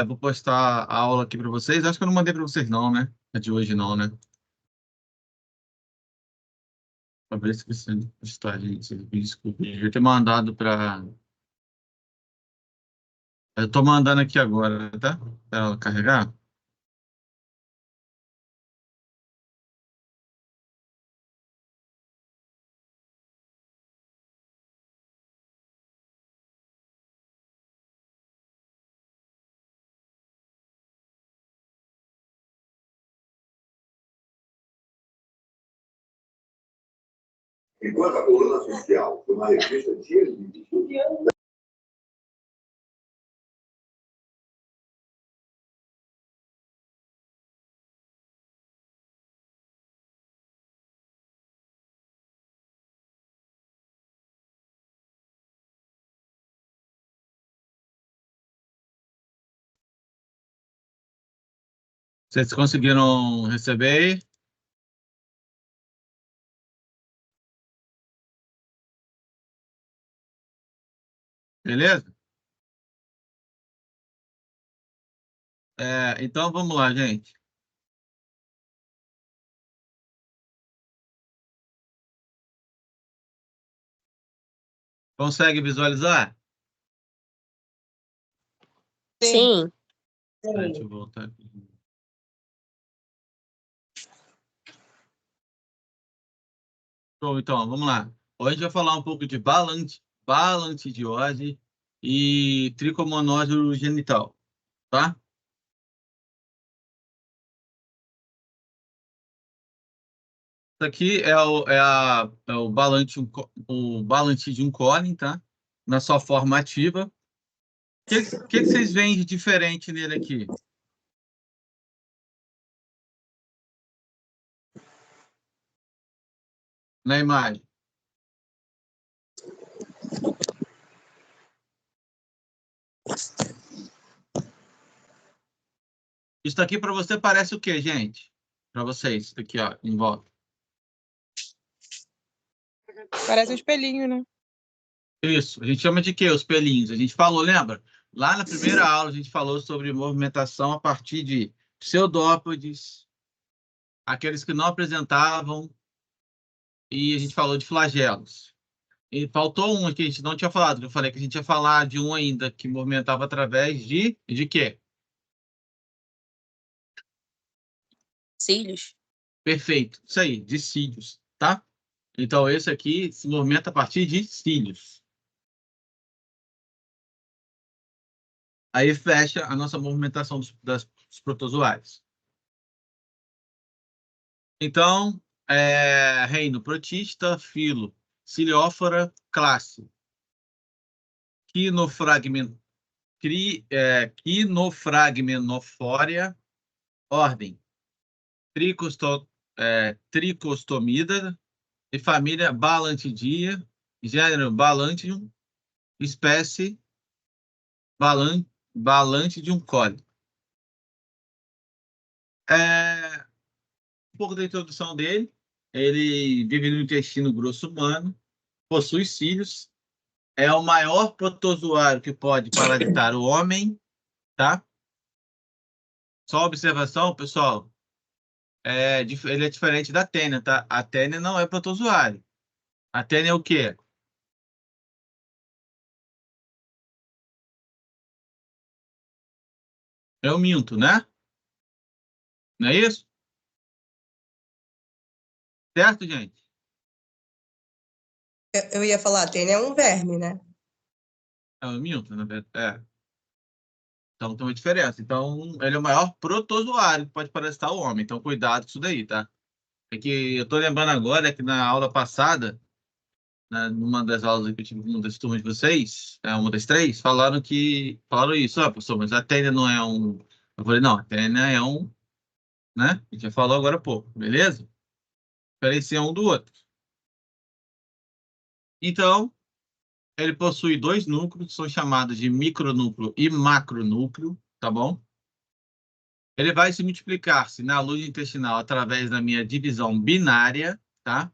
Vou postar a aula aqui para vocês. Acho que eu não mandei para vocês não, né? A de hoje não, né? Talvez que sim. Postar, gente. Me desculpe. Eu devia ter mandado para... Eu tô mandando aqui agora, tá? Para ela carregar. Enquanto a coluna social foi uma revista cheia de... Vocês conseguiram receber aí? Beleza? Então vamos lá, gente. Consegue visualizar? Sim. Deixa eu voltar aqui. Bom, então, vamos lá. Hoje a gente vai falar um pouco de balantidiose e tricomonósio genital, tá? Isso aqui é o Balantidium colin, tá? Na sua forma ativa. O que vocês veem de diferente nele aqui? Na imagem. Isso aqui para você parece o quê, gente? Para vocês, isso aqui, ó, em volta. Parece um espelhinho, né? Isso, a gente chama de quê? Os pelinhos. A gente falou, lembra? Lá na primeira aula a gente falou sobre movimentação a partir de pseudópodes, aqueles que não apresentavam, e a gente falou de flagelos. E faltou um aqui, a gente não tinha falado, que eu falei que a gente ia falar de um ainda, que movimentava através de quê? Cílios. Perfeito, isso aí, de cílios, tá? Então, esse aqui se movimenta a partir de cílios. Aí fecha a nossa movimentação dos protozoários. Então, reino protista, filo, ciliófora, classe. Quinofragmenofória, ordem. Tricostomida e família Balantidia, gênero Balantidium, espécie Balantidium colli. Um pouco da introdução dele. Ele vive no intestino grosso humano, possui cílios, é o maior protozoário que pode parasitar o homem, tá? Só observação, pessoal, ele é diferente da tênia, tá? A tênia não é protozoário. A tênia é o quê? É o minto, né? Não é isso? Certo, gente? Eu ia falar, tênia é um verme, né? É o minto, na verdade. Então tem uma diferença. Então, ele é o maior protozoário que pode parasitar o homem. Então, cuidado com isso daí, tá? É que eu tô lembrando agora que na aula passada, numa das aulas que eu tive com uma das turmas de vocês, uma das três, falaram isso, professor, mas a tênia não é um. Eu falei, não, a tênia é um, né? A gente já falou agora há pouco, beleza? Diferencia um do outro. Então, ele possui dois núcleos, que são chamados de micronúcleo e macronúcleo, tá bom? Ele vai se multiplicar-se na luz intestinal através da minha divisão binária, tá?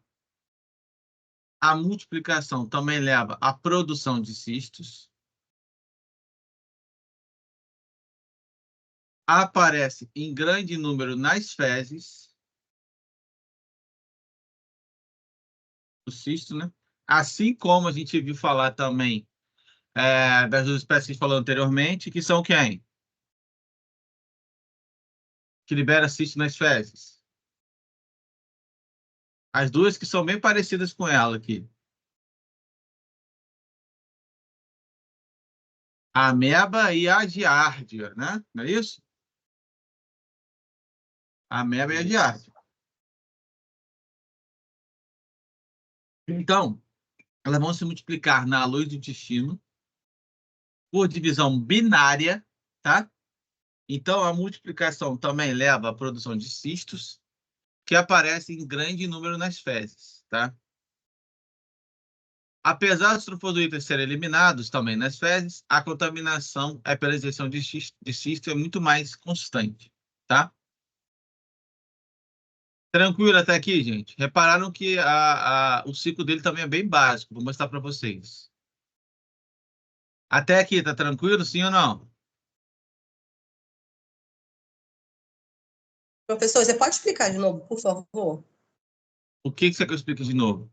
A multiplicação também leva à produção de cistos. aparece em grande número nas fezes, o cisto, né? Assim como a gente viu falar também das duas espécies que a gente falou anteriormente, que são quem? Que libera cisto nas fezes. As duas que são bem parecidas com ela aqui. A ameba e a giardia, né? Não é isso? A ameba e a giardia. Então, elas vão se multiplicar na luz do intestino por divisão binária, tá? Então, a multiplicação também leva à produção de cistos, que aparecem em grande número nas fezes, tá? Apesar dos trofozoítas serem eliminados também nas fezes, a contaminação pela injeção de cisto é muito mais constante, tá? Tranquilo até aqui, gente? Repararam que o ciclo dele também é bem básico. Vou mostrar para vocês. Até aqui, tá tranquilo, sim ou não? Professor, você pode explicar de novo, por favor? O que você quer que eu explique de novo?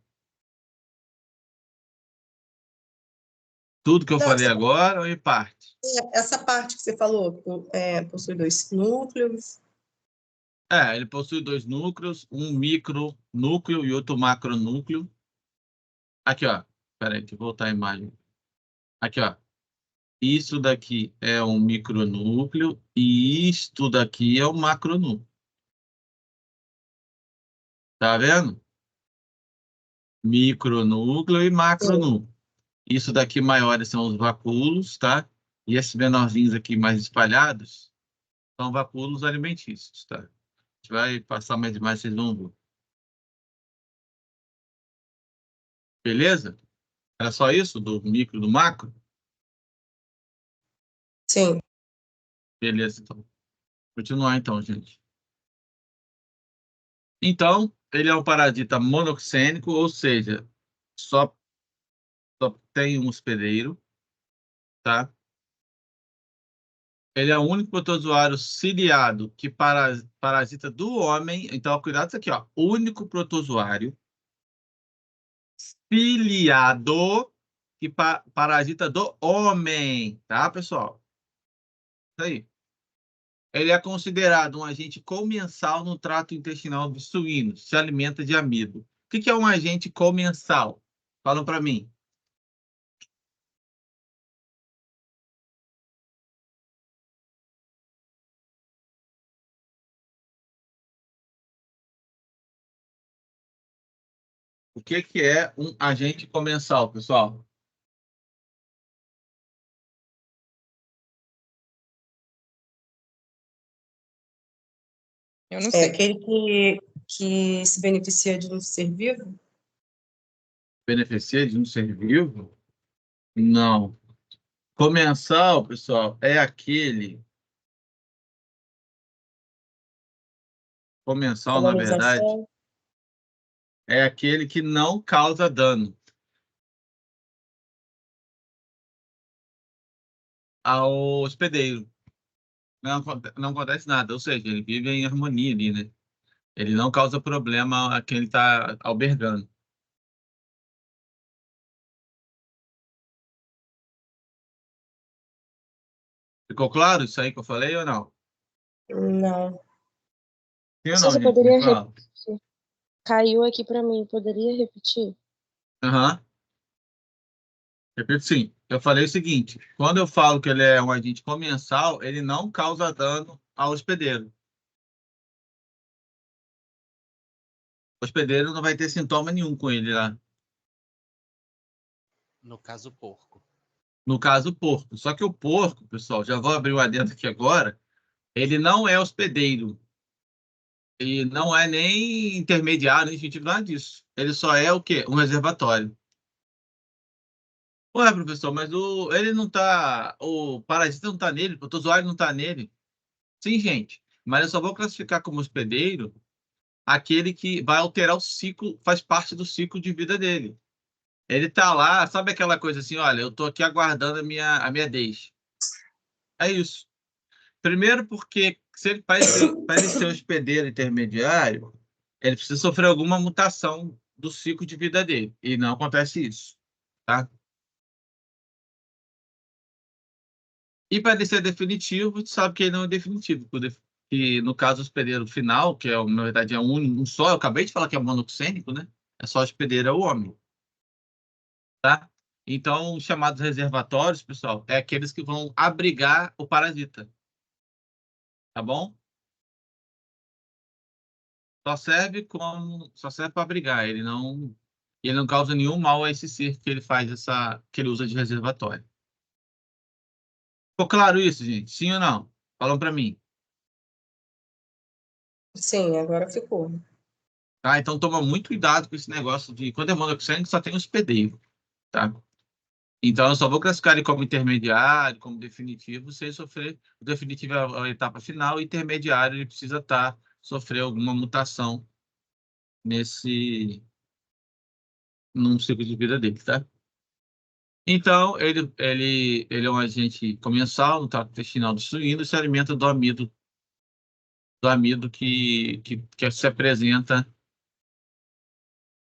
Tudo que eu Não, falei agora ou em parte? essa parte que você falou, possui 2 núcleos. Ele possui 2 núcleos, um micronúcleo e outro macronúcleo. Aqui, ó. Espera aí, deixa eu voltar a imagem. Aqui, ó. Isso daqui é um micronúcleo e isto daqui é um macronúcleo. Tá vendo? Micronúcleo e macronúcleo. Isso daqui maiores são os vacúolos, tá? E esses menorzinhos aqui mais espalhados são vacúolos alimentícios, tá? A gente vai passar mais demais, vocês vão ver. Beleza? Era só isso do micro e do macro? Sim. Beleza, então. Continuar então, gente. Então, ele é um parasita monoxênico, ou seja, só tem um hospedeiro, tá? Ele é o único protozoário ciliado que parasita do homem. Então, cuidado com isso aqui, ó. Único protozoário ciliado que parasita do homem, tá, pessoal? Isso aí. Ele é considerado um agente comensal no trato intestinal dos suínos. Se alimenta de amido. O que é um agente comensal? Falam para mim. O que é um agente comensal, pessoal? Eu não É sei. aquele que se beneficia de um ser vivo? Beneficia de um ser vivo? Não. Comensal, pessoal, é aquele. Comensal, na verdade, Colonização? é aquele que não causa dano ao hospedeiro. Não acontece nada, ou seja, ele vive em harmonia ali, né? Ele não causa problema a quem ele está albergando. Ficou claro isso aí que eu falei ou não? Não. Sim ou Só não, você gente? Me poderia fala. repetir? Caiu aqui para mim, poderia repetir? Aham. Repito sim. Eu falei o seguinte: quando eu falo que ele é um agente comensal, ele não causa dano ao hospedeiro. O hospedeiro não vai ter sintoma nenhum com ele lá. No caso, porco. No caso, o porco. Só que o porco, pessoal, já vou abrir o adendo aqui agora, ele não é hospedeiro. E não é nem intermediário, nem incentivo, nada disso. Ele só é o quê? Um reservatório. Ué, professor, mas ele não tá. O parasita não tá nele, o protozoário não tá nele. Sim, gente. Mas eu só vou classificar como hospedeiro aquele que vai alterar o ciclo, faz parte do ciclo de vida dele. Ele tá lá, sabe aquela coisa assim, olha, eu tô aqui aguardando a minha deixa. É isso. Primeiro porque para ele ser hospedeiro intermediário, ele precisa sofrer alguma mutação do ciclo de vida dele. E não acontece isso, tá? E para ele ser definitivo, tu sabe que ele não é definitivo. Que no caso, o hospedeiro final, que é, na verdade é um só, eu acabei de falar que é monoxênico, né? É só hospedeiro, é o homem, tá? Então, os chamados reservatórios, pessoal, é aqueles que vão abrigar o parasita, tá bom? Só serve para abrigar, ele não causa nenhum mal a esse ser que ele faz que ele usa de reservatório. Ficou claro isso, gente? Sim ou não? Falam para mim. Sim, agora ficou. Tá? Então toma muito cuidado com esse negócio de quando é monoxênico só tem hospedeiro, tá? Então eu só vou classificar ele como intermediário, como definitivo, se ele sofrer o definitivo é a etapa final, e intermediário ele precisa sofrer alguma mutação num ciclo de vida dele, tá? Então, ele é um agente comensal no trato intestinal do suíno e se alimenta do amido que se apresenta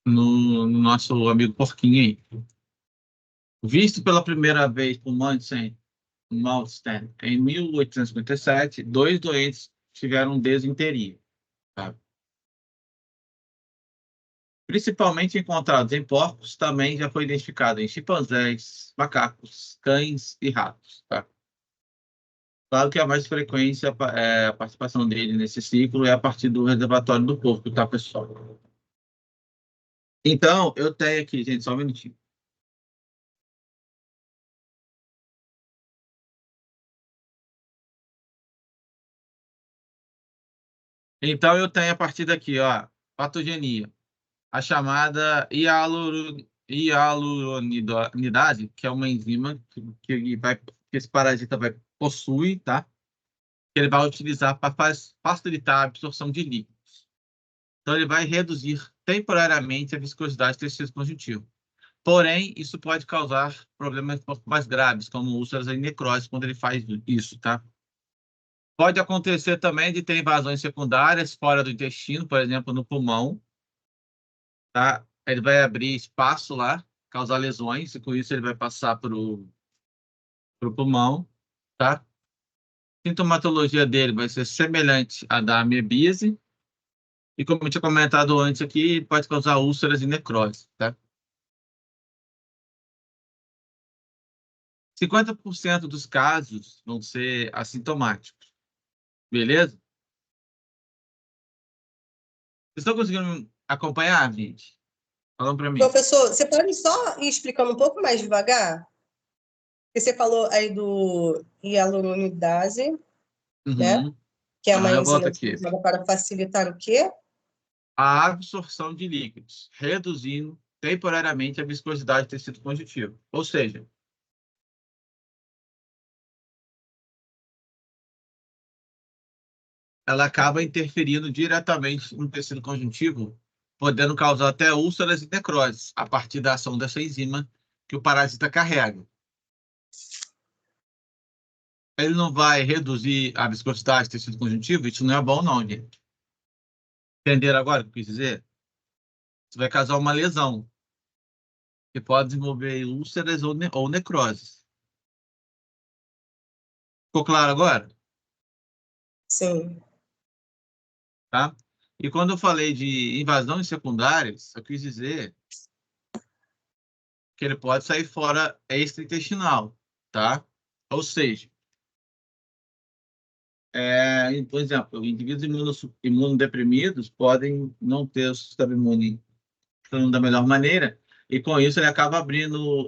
no nosso amigo porquinho aí. Visto pela primeira vez por Malmsteen em 1857, dois doentes tiveram desinteria, tá? Principalmente encontrados em porcos, também já foi identificado em chimpanzés, macacos, cães e ratos, tá? Claro que a mais frequência, a participação dele nesse ciclo é a partir do reservatório do porco, tá, pessoal? Então, eu tenho aqui, gente, só um minutinho. Então, eu tenho a partir daqui, ó, patogenia, a chamada hialuronidase, que é uma enzima que esse parasita vai possuir, tá? Que ele vai utilizar para facilitar a absorção de líquidos. Então, ele vai reduzir temporariamente a viscosidade do tecido conjuntivo. Porém, isso pode causar problemas um pouco mais graves, como úlceras e necrose, quando ele faz isso, tá? Pode acontecer também de ter invasões secundárias fora do intestino, por exemplo, no pulmão, tá? Ele vai abrir espaço lá, causar lesões, e com isso ele vai passar para o pulmão, tá? A sintomatologia dele vai ser semelhante à da amebise, e como eu tinha comentado antes aqui, pode causar úlceras e necrose, tá? 50% dos casos vão ser assintomáticos, beleza? Vocês estão conseguindo acompanhar, gente? Falando para mim. Professor, você pode só ir explicando um pouco mais devagar? Porque você falou aí do hialuronidase, né? Uhum. Que é uma Eu volto enzima aqui. utilizada para facilitar o quê? A absorção de líquidos, reduzindo temporariamente a viscosidade do tecido conjuntivo. Ou seja, ela acaba interferindo diretamente no tecido conjuntivo, podendo causar até úlceras e necroses, a partir da ação dessa enzima que o parasita carrega. Ele não vai reduzir a viscosidade do tecido conjuntivo? Isso não é bom, não, gente. Entenderam agora o que eu quis dizer? Isso vai causar uma lesão, que pode desenvolver úlceras ou necroses. Ficou claro agora? Sim. Tá? E quando eu falei de invasões secundárias, eu quis dizer que ele pode sair fora extraintestinal, tá? Ou seja, por exemplo, indivíduos imunodeprimidos podem não ter o sistema imune funcionando da melhor maneira, e com isso ele acaba abrindo,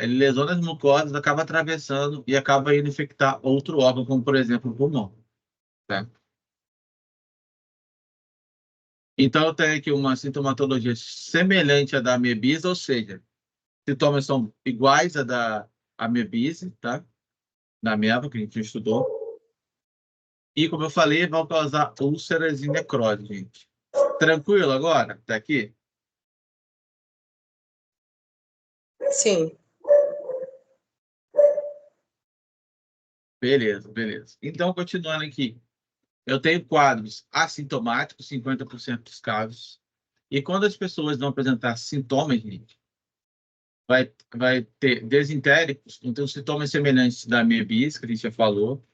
ele lesiona as mucosas, acaba atravessando e acaba indo infectar outro órgão, como por exemplo o pulmão, tá? Então eu tenho aqui uma sintomatologia semelhante à da amebisa, ou seja, sintomas são iguais à da amebise, tá? Da ameba, que a gente estudou. E, como eu falei, vão causar úlceras e necrose, gente. Tranquilo agora? Até aqui? Sim. Beleza, beleza. Então, continuando aqui. Eu tenho quadros assintomáticos, 50% dos casos. E quando as pessoas não apresentar sintomas, gente, vai ter desentéricos, então sintomas semelhantes da amebis, que a gente já falou,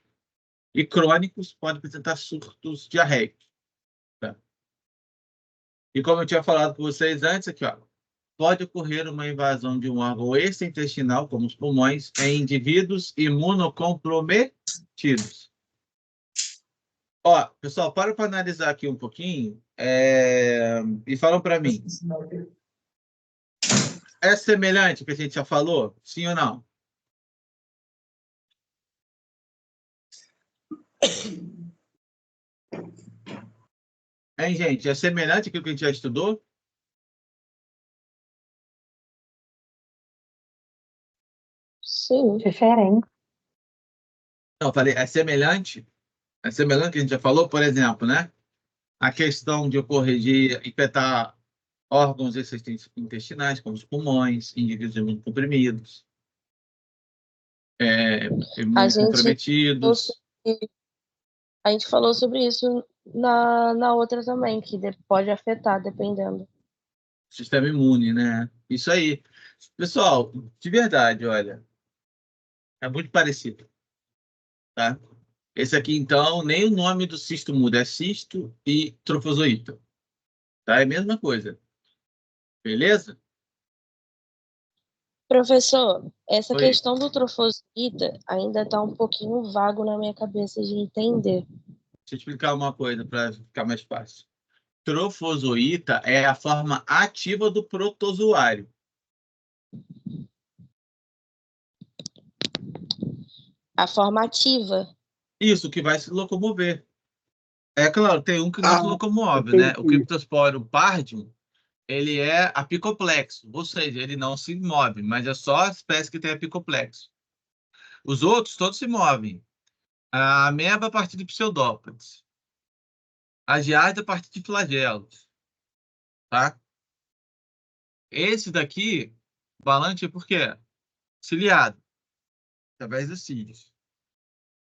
e crônicos podem apresentar surtos diarreicos. Tá? E como eu tinha falado com vocês antes, aqui, ó, pode ocorrer uma invasão de um órgão extraintestinal, como os pulmões, em indivíduos imunocomprometidos. Ó, pessoal, para analisar aqui um pouquinho e falam para mim. É semelhante ao que a gente já falou? Sim ou não? Hein, gente? É semelhante àquilo que a gente já estudou? Sim. Diferente. Não, eu falei, é semelhante? É semelhante ao que a gente já falou, por exemplo, né? A questão de ocorrer de infectar órgãos intestinais, como os pulmões, indivíduos imunocomprimidos, A gente imunocomprometidos. A gente falou sobre isso na outra também, que pode afetar, dependendo. Sistema imune, né? Isso aí. Pessoal, de verdade, olha, é muito parecido, tá? Esse aqui, então, nem o nome do cisto muda, é cisto e trofozoíta, tá? É a mesma coisa, beleza? Professor, essa Oi, questão do trofosita ainda está um pouquinho vago na minha cabeça de entender. deixa eu explicar uma coisa para ficar mais fácil. Trofozoíta é a forma ativa do protozoário. A formativa. Isso que vai se locomover. É claro, tem um que não se Ah, locomove, né? O entendi. Cryptosporum partium, ele é apicoplexo, ou seja, ele não se move, mas é só a espécie que tem apicoplexo. Os outros todos se movem. A ameba a partir de pseudópodes. A giardia a partir de flagelos, tá? Esse daqui, balante, por quê? Ciliado, através dos cílios.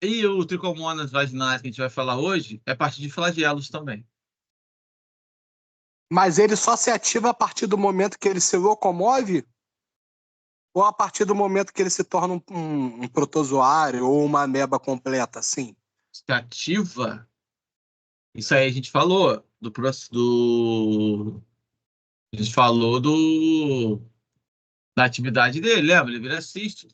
E o tricomonas vaginais que a gente vai falar hoje é a partir de flagelos também. Mas ele só se ativa a partir do momento que ele se locomove? Ou a partir do momento que ele se torna um protozoário ou uma ameba completa, assim? Se ativa, isso aí a gente falou a gente falou da atividade dele, lembra? Ele vira cisto.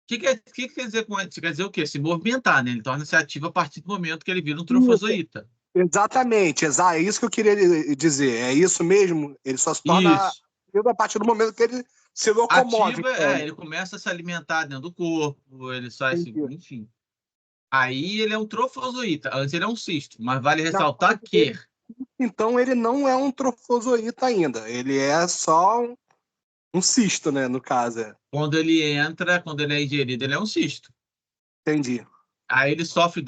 Que quer dizer com isso? Quer dizer o quê? Se movimentar, né? Ele torna-se ativo a partir do momento que ele vira um Isso. trofozoíta. Exatamente, é isso que eu queria dizer. É isso mesmo? Ele só se torna Isso. ativo a partir do momento que ele se locomove. Ativa, Então. ele começa a se alimentar dentro do corpo, ele sai, Entendi. enfim. Aí ele é um trofozoíta, antes ele é um cisto, mas vale Na ressaltar fase que dele, então ele não é um trofozoíta ainda. Ele é só um cisto, né? No caso. quando ele é ingerido, ele é um cisto. Entendi. Aí ele sofre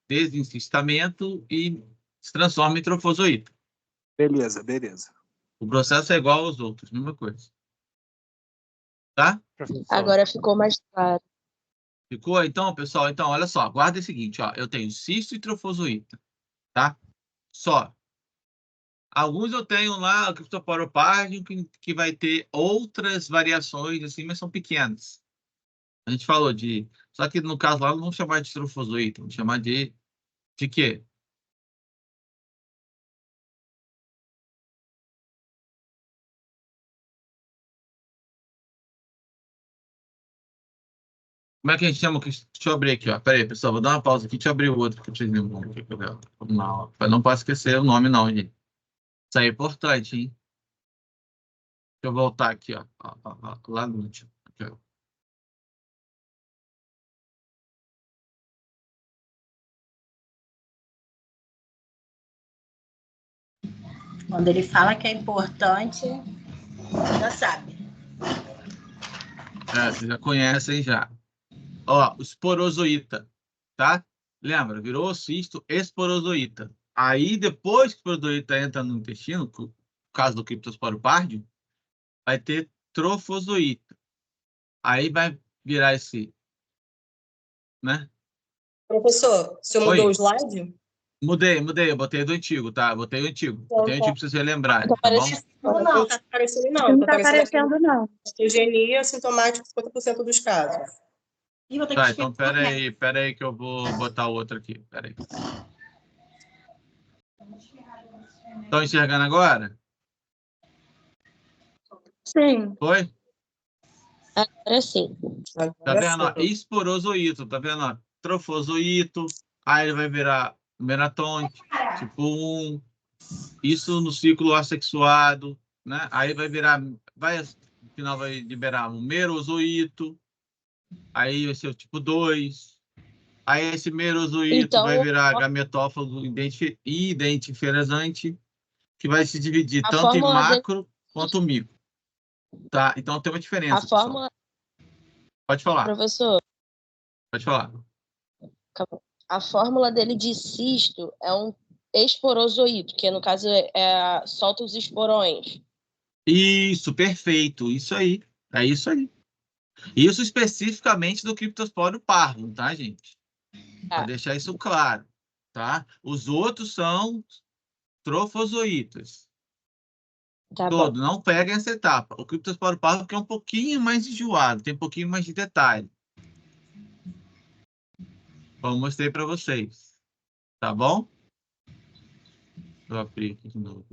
desencistamento e se transforma em trofozoíta. Beleza, beleza. O processo é igual aos outros, mesma coisa. Tá? Professor. Agora ficou mais claro. Ficou? Então, pessoal, então, olha só, guarda o seguinte, ó, eu tenho cisto e trofozoíta, tá? Só. Alguns eu tenho lá, o Cryptosporum que vai ter outras variações, assim, mas são pequenas. A gente falou de... Só que no caso lá, não vamos chamar de trofozoíta, vamos chamar de quê? Como é que a gente chama? Deixa eu abrir aqui, ó. Pera aí, pessoal, vou dar uma pausa aqui. Deixa eu abrir o outro que eu te lembro. Não posso esquecer o nome, não, gente. Isso aí é importante, hein? Deixa eu voltar aqui, ó. Lá no último. Aqui, ó. Quando ele fala que é importante, já sabe. Vocês já conhecem já. Ó, o esporozoíta, tá? Lembra? Virou cisto esporozoíta. Aí, depois que o esporozoíta entra no intestino, no caso do Cryptosporum partium, vai ter trofozoíta. Aí vai virar esse né? Professor, o senhor Oi. mudou o slide? Mudei, eu botei do antigo, tá? Botei o antigo pra vocês relembrarem, tá bom? Não está aparecendo, não. Não Tá tá aparecendo aparecendo, não. eugenia sintomático 50% dos casos. Tá, então pera aí que eu vou botar o outro aqui, pera aí. Estão enxergando agora? Sim. Foi? Agora sim. Tá vendo? Ó, esporozoito, tá vendo? Ó, trofozoito, aí ele vai virar meratonte, tipo 1, isso no ciclo assexuado, né? Aí vai virar, no final vai liberar um merozoito, aí vai ser o tipo 2, aí esse merozoito vai Então, virar gametófago identiferazante, que vai se dividir a tanto em fórmula macro quanto micro, tá? Então tem uma diferença, a pessoal. fórmula, Pode falar, professor, pode falar. a fórmula dele de cisto é um esporozoito, que no caso solta os esporões. Isso, perfeito. Isso aí. É isso aí. Isso especificamente do criptosporo parvo, tá, gente? Para deixar isso claro, tá? Os outros são trofozoítas. Tá Todo, bom. não peguem essa etapa. O criptosporo parvo que é um pouquinho mais enjoado, tem um pouquinho mais de detalhe. Como eu mostrei para vocês. Tá bom? Vou abrir aqui de novo.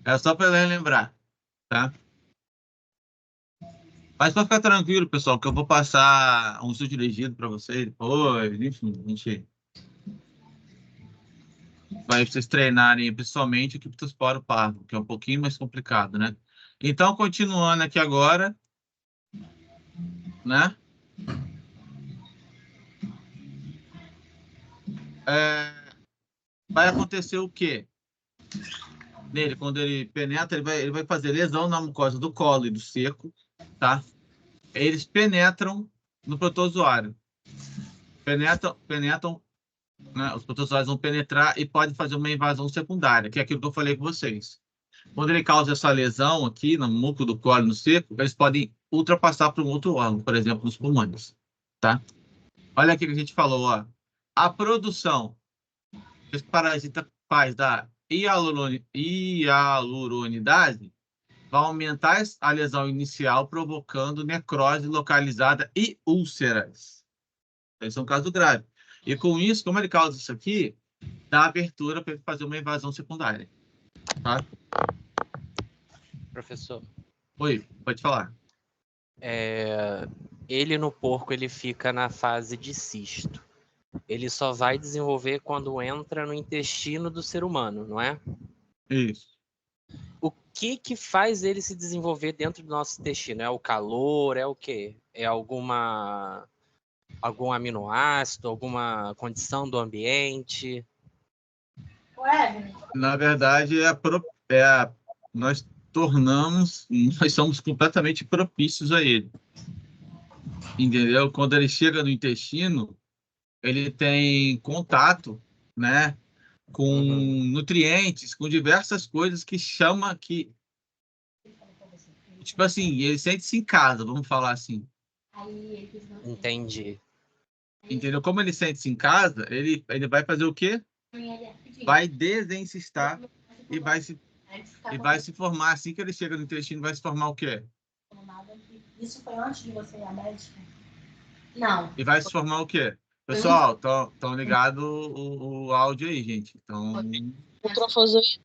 É só para lembrar, tá? Mas para ficar tranquilo, pessoal, que eu vou passar um estudo dirigido para vocês depois, enfim, a gente vai vocês treinarem principalmente o criptosporo parvo, que é um pouquinho mais complicado, né? Então, continuando aqui agora, né? Vai acontecer o quê? Nele, quando ele penetra, ele vai fazer lesão na mucosa do colo e do seco, tá? Eles penetram no protozoário. Penetram, né? Os protozoários vão penetrar e pode fazer uma invasão secundária, que é aquilo que eu falei com vocês. Quando ele causa essa lesão aqui no muco do colo e no seco, eles podem ultrapassar para um outro órgão, por exemplo, nos pulmões, tá? Olha aqui que a gente falou, ó. A produção que esse parasita faz da hialuronidase vai aumentar a lesão inicial, provocando necrose localizada e úlceras. Esse é um caso grave. E com isso, como ele causa isso aqui, dá abertura para ele fazer uma invasão secundária. Tá? Professor. Oi, pode falar. Ele no porco ele fica na fase de cisto. Ele só vai desenvolver quando entra no intestino do ser humano, não é? Isso. O que faz ele se desenvolver dentro do nosso intestino? É o calor? É o quê? É algum aminoácido? Alguma condição do ambiente? Na verdade, nós somos completamente propícios a ele. Entendeu? Quando ele chega no intestino, ele tem contato, né, com nutrientes, com diversas coisas que tipo assim, ele sente-se em casa, vamos falar assim. Entendi. Entendeu? Como ele sente-se em casa, ele vai fazer o quê? Vai desencistar e vai se formar. Assim que ele chega no intestino, vai se formar o quê? Isso foi antes de você ir à médica? Não. E vai se formar o quê? Pessoal, estão ligado o áudio aí, gente. Então, O trofozoito.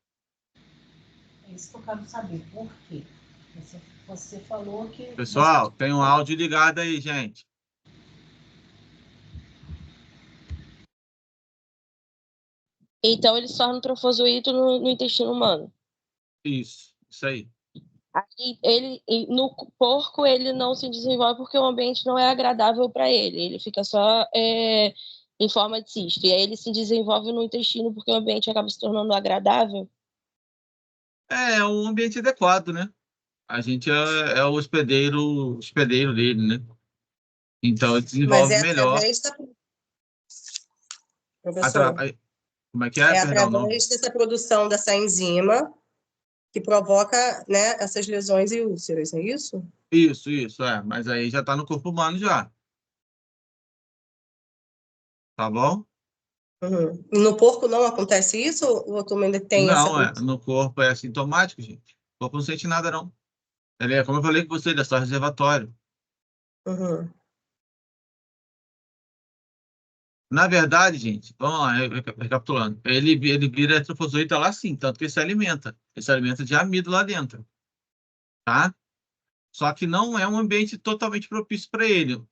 É isso que eu quero saber. Por quê? Você falou que... pessoal, tem um áudio ligado aí, gente. Então ele se torna um trofozoito no intestino humano. Isso aí. Aí no porco ele não se desenvolve porque o ambiente não é agradável para ele. Ele fica só em forma de cisto. E aí ele se desenvolve no intestino porque o ambiente acaba se tornando agradável. É um ambiente adequado, né? A gente é o hospedeiro dele, né? Então ele desenvolve melhor. Professor, como é que é? Perdão, não. através dessa produção dessa enzima que provoca, né, essas lesões e úlceras, é isso? Isso, mas aí já está no corpo humano já. Tá bom? Uhum. E no porco não acontece isso? Ou tu ainda tem Não, essa... no corpo é assintomático, gente. O corpo não sente nada, não. Ele é, como eu falei com você, ele é só reservatório. Uhum. Na verdade, gente, vamos lá, recapitulando. Ele vira trofozoita lá sim, tanto que ele se alimenta. Ele se alimenta de amido lá dentro, tá? Só que não é um ambiente totalmente propício para ele.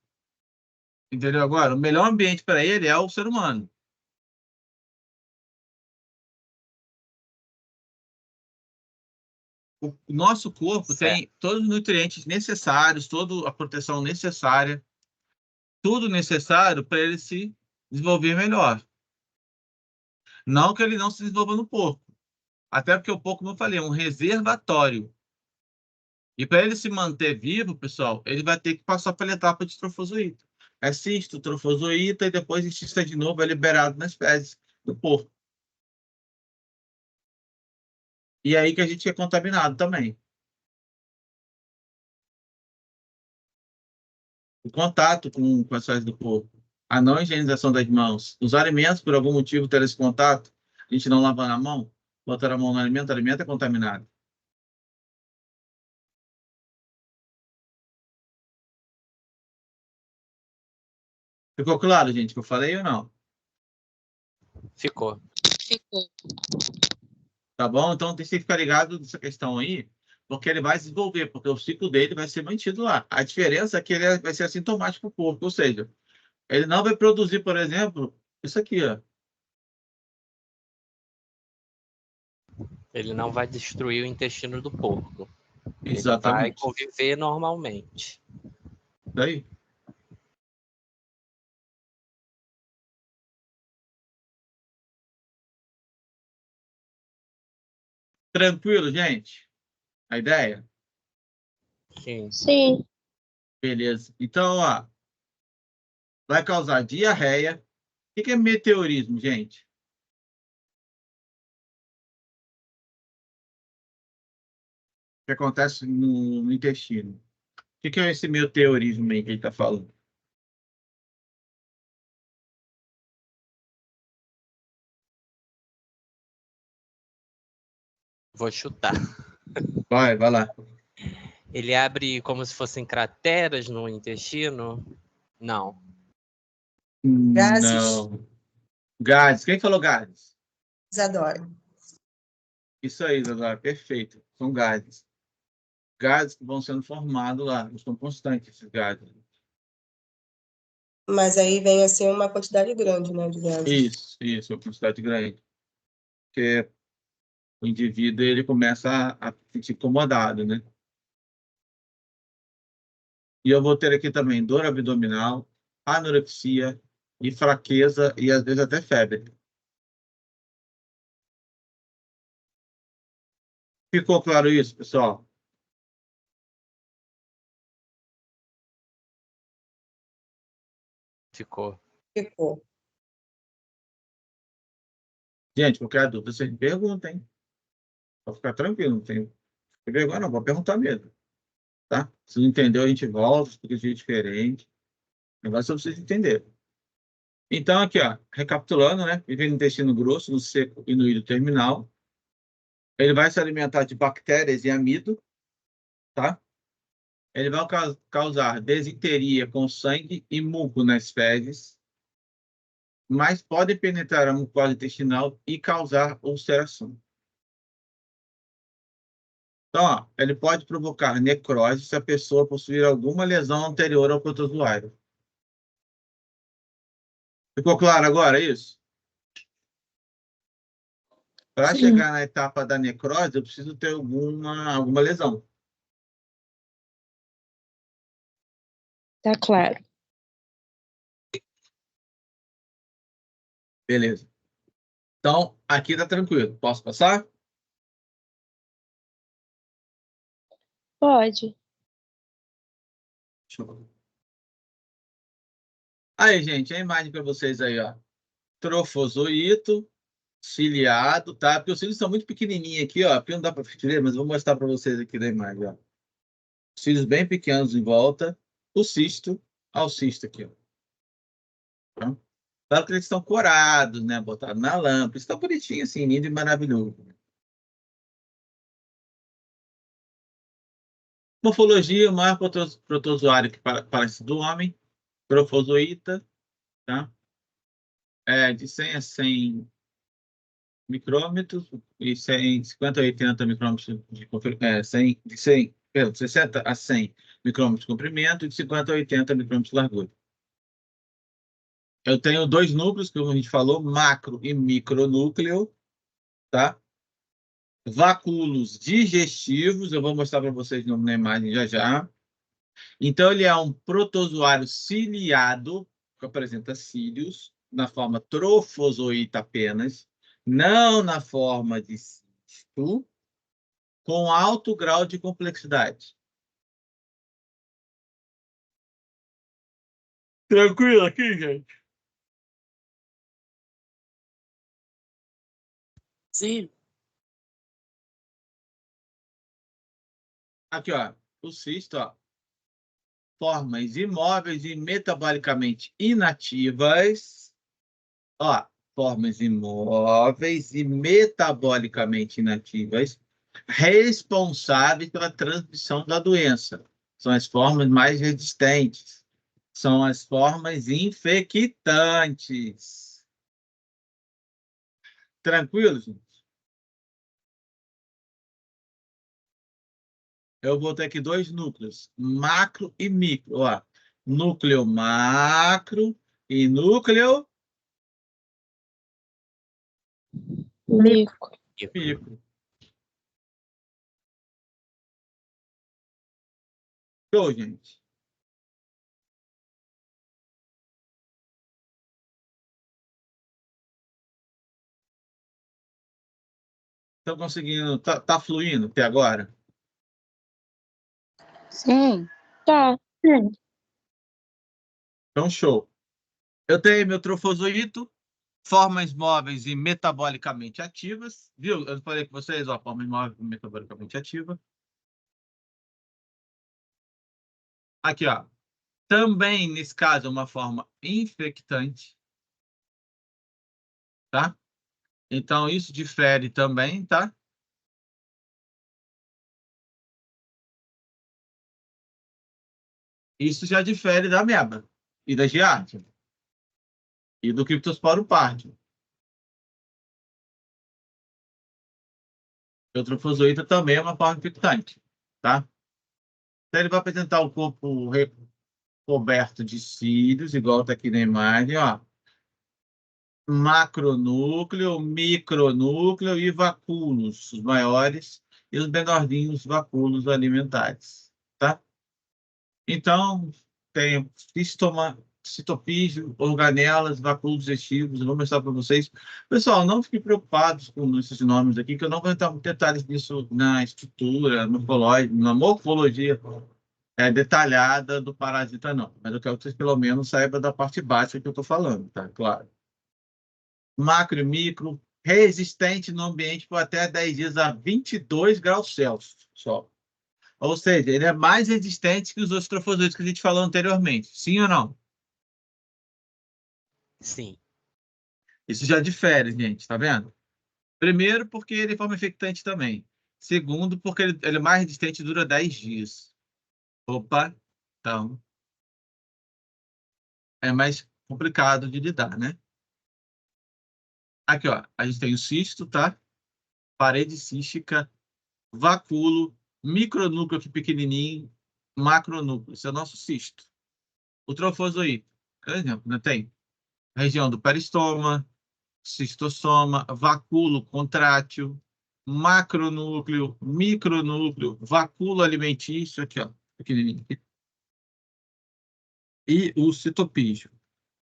Entendeu agora? O melhor ambiente para ele é o ser humano. O nosso corpo tem todos os nutrientes necessários, toda a proteção necessária, tudo necessário para ele se desenvolver melhor. Não que ele não se desenvolva no porco. Até porque o porco, como eu falei, é um reservatório. E para ele se manter vivo, pessoal, ele vai ter que passar pela etapa de trofozoíta. É cisto, trofozoíta e depois cista de novo é liberado nas fezes do porco. E é aí que a gente é contaminado também. O contato com as fezes do porco, a não higienização das mãos, os alimentos, por algum motivo, ter esse contato, a gente não lavando a mão, botar a mão no alimento, o alimento é contaminado. Ficou claro, gente, que eu falei ou não? Ficou. Tá bom? Então tem que ficar ligado nessa questão aí, porque ele vai se desenvolver, porque o ciclo dele vai ser mantido lá. A diferença é que ele vai ser assintomático para o corpo, ou seja, ele não vai produzir, por exemplo, isso aqui, ó. Ele não vai destruir o intestino do porco. Ele vai Exatamente. conviver normalmente. Daí. Tranquilo, gente? A ideia? Sim. Sim. Beleza. Então, ó, vai causar diarreia. O que é meteorismo, gente? O que acontece no intestino. O que é esse meteorismo aí que ele está falando? Vou chutar. Vai lá. Ele abre como se fossem crateras no intestino? Não. Gases. Não. Gases. Quem falou gases? Isadora. Isso aí, Isadora. Perfeito. São gases. Gases que vão sendo formados lá. Estão constantes, esses gases. Mas aí vem assim uma quantidade grande, né, de gases. Isso, uma quantidade grande. Porque o indivíduo ele começa a se sentir incomodado, né? E eu vou ter aqui também dor abdominal, anorexia e fraqueza e às vezes até febre. Ficou claro isso, pessoal? Ficou. Ficou. Gente, qualquer dúvida, vocês me perguntam, hein? Pode ficar tranquilo, não tem vergonha, não, vou perguntar mesmo, tá? Se não entendeu, a gente volta, explica de jeito diferente. O negócio é vocês entenderem. Então, aqui, ó, recapitulando, né? Vive no intestino grosso, no seco e no hídro terminal. Ele vai se alimentar de bactérias e amido, tá? Ele vai causar desinteria com sangue e muco nas fezes, mas pode penetrar a mucosa intestinal e causar ulceração. Então, ó, ele pode provocar necrose se a pessoa possuir alguma lesão anterior ao protozoário. Ficou claro agora isso? Para chegar na etapa da necrose, eu preciso ter alguma lesão. Tá claro. Beleza. Então, aqui tá tranquilo. Posso passar? Pode. Show. Aí, gente, a imagem para vocês aí, ó. Trofozoito, ciliado, tá? Porque os cílios são muito pequenininhos aqui, ó. Aqui não dá para ver, mas eu vou mostrar para vocês aqui na imagem, ó. Cílios bem pequenos em volta. O cisto, ao cisto aqui, ó. Tá? Claro que eles estão corados, né? Botados na lâmpada. Isso está bonitinho, assim, lindo e maravilhoso. Morfologia, o maior protozoário que parece do homem, Trophozoita, tá? De 100 a 100 micrômetros e 50 a 80 micrômetros de 60 a 100 micrômetros de comprimento e de 50 a 80 micrômetros de largura. Eu tenho dois núcleos, que a gente falou, macro e micronúcleo, tá? Vacúolos digestivos, eu vou mostrar para vocês na imagem já já. Então, ele é um protozoário ciliado, que apresenta cílios, na forma trofozoita apenas, não na forma de cisto, com alto grau de complexidade. Tranquilo aqui, gente? Sim. Aqui, ó, o cisto, ó, formas imóveis e metabolicamente inativas. Ó, formas imóveis e metabolicamente inativas responsáveis pela transmissão da doença. São as formas mais resistentes. São as formas infectantes. Tranquilo, gente? Eu vou ter aqui dois núcleos, macro e micro. Ó, núcleo macro e núcleo Micro. micro. Show, gente. Estão conseguindo? Tá fluindo até agora? Sim. Tá. Então, show. Eu tenho meu trofozoito, formas móveis e metabolicamente ativas. Viu? Eu falei com vocês, ó, formas móveis e metabolicamente ativa. Aqui, ó. Também, nesse caso, é uma forma infectante. Tá? Então, isso difere também, tá? Isso já difere da ameba e da giardia e do Cryptosporum pardium. O trofozoita também é uma forma infectante, tá? Então, ele vai apresentar o corpo recoberto de cílios, igual está aqui na imagem, ó. Macronúcleo, micronúcleo e vacúolos, os maiores, e os menorzinhos vacúolos alimentares, tá? Então, tem citopígio, organelas, vacúolos digestivos, eu vou mostrar para vocês. Pessoal, não fiquem preocupados com esses nomes aqui, que eu não vou entrar em detalhes disso na estrutura, na morfologia detalhada do parasita, não. Mas eu quero que vocês, pelo menos, saibam da parte básica que eu estou falando, tá? Claro. Macro e micro, resistente no ambiente por até 10 dias a 22 graus Celsius, só. Ou seja, ele é mais resistente que os outros trofozoitos que a gente falou anteriormente. Sim ou não? Sim. Isso já difere, gente, tá vendo? Primeiro, porque ele é forma infectante também. Segundo, porque ele é mais resistente e dura 10 dias. Opa, então é mais complicado de lidar, né? Aqui, ó, a gente tem o cisto, tá? Parede cística, vacúolo, micronúcleo aqui pequenininho, macronúcleo. Esse é o nosso cisto. O trofozoito, por exemplo, né, tem região do peristoma, cistossoma, vacúolo contrátil, macronúcleo, micronúcleo, vacúolo alimentício, aqui, ó, pequenininho. E o citopígio.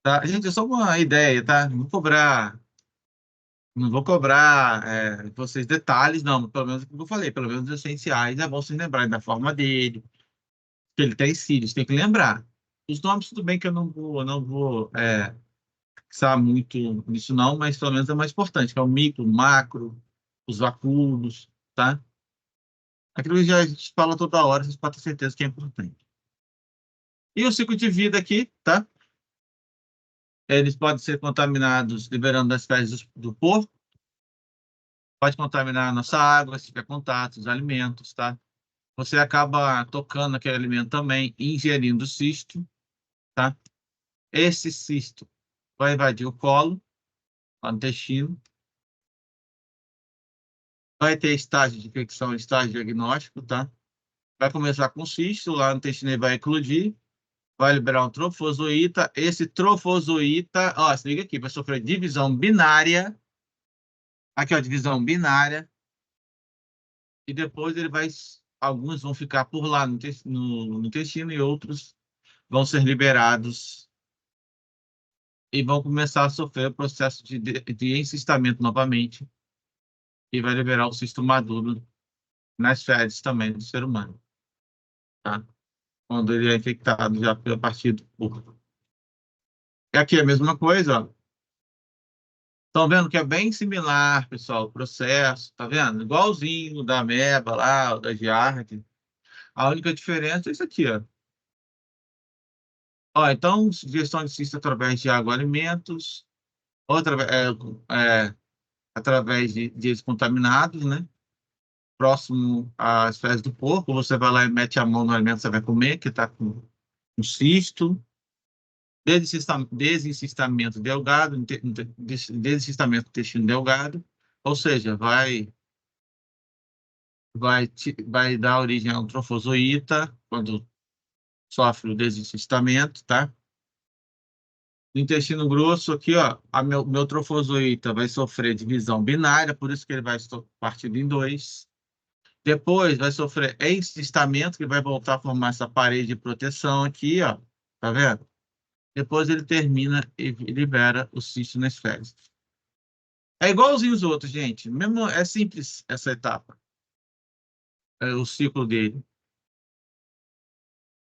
Tá? Gente, é só uma ideia, tá? Não vou cobrar vocês detalhes, não, pelo menos o que eu falei, pelo menos os essenciais, é bom vocês lembrarem da forma dele, que ele tem cílios, tem que lembrar. Os nomes, tudo bem que eu não vou fixar muito nisso não, mas pelo menos é mais importante, que é o micro, o macro, os vacúolos, tá? Aquilo que a gente fala toda hora, vocês podem ter certeza que é importante. E o ciclo de vida aqui, tá? Eles podem ser contaminados liberando das fezes do porco, pode contaminar a nossa água, se tiver contato, os alimentos, tá? Você acaba tocando aquele alimento também, ingerindo o cisto, tá? Esse cisto vai invadir o colo, lá no intestino, vai ter estágio de infecção, estágio diagnóstico, tá? Vai começar com cisto, lá no intestino ele vai eclodir, vai liberar um trofozoíta. Esse trofozoíta, ó, se liga aqui, vai sofrer divisão binária. Aqui, ó, divisão binária. E depois ele vai, alguns vão ficar por lá no intestino e outros vão ser liberados e vão começar a sofrer o processo de encistamento novamente e vai liberar o cisto maduro nas fezes também do ser humano, tá? Quando ele é infectado já a partir do corpo. E aqui é a mesma coisa, ó. Estão vendo que é bem similar, pessoal, o processo, tá vendo? Igualzinho da ameba lá, da giardia. A única diferença é isso aqui, ó. Ó, então, gestão de cisto através de água e alimentos, outra através de contaminados, né? Próximo às fezes do porco, você vai lá e mete a mão no alimento que você vai comer, que está com cisto, desencistamento delgado, desencistamento do intestino delgado, ou seja, vai dar origem a um trofozoíta quando sofre o desencistamento, tá? No intestino grosso, aqui, ó, meu trofozoíta vai sofrer divisão binária, por isso que ele vai partido em dois. Depois vai sofrer encistamento, que vai voltar a formar essa parede de proteção aqui, ó. Tá vendo? Depois ele termina e libera o cisto nas fezes. É igualzinho os outros, gente. Mesmo, é simples essa etapa. É o ciclo dele.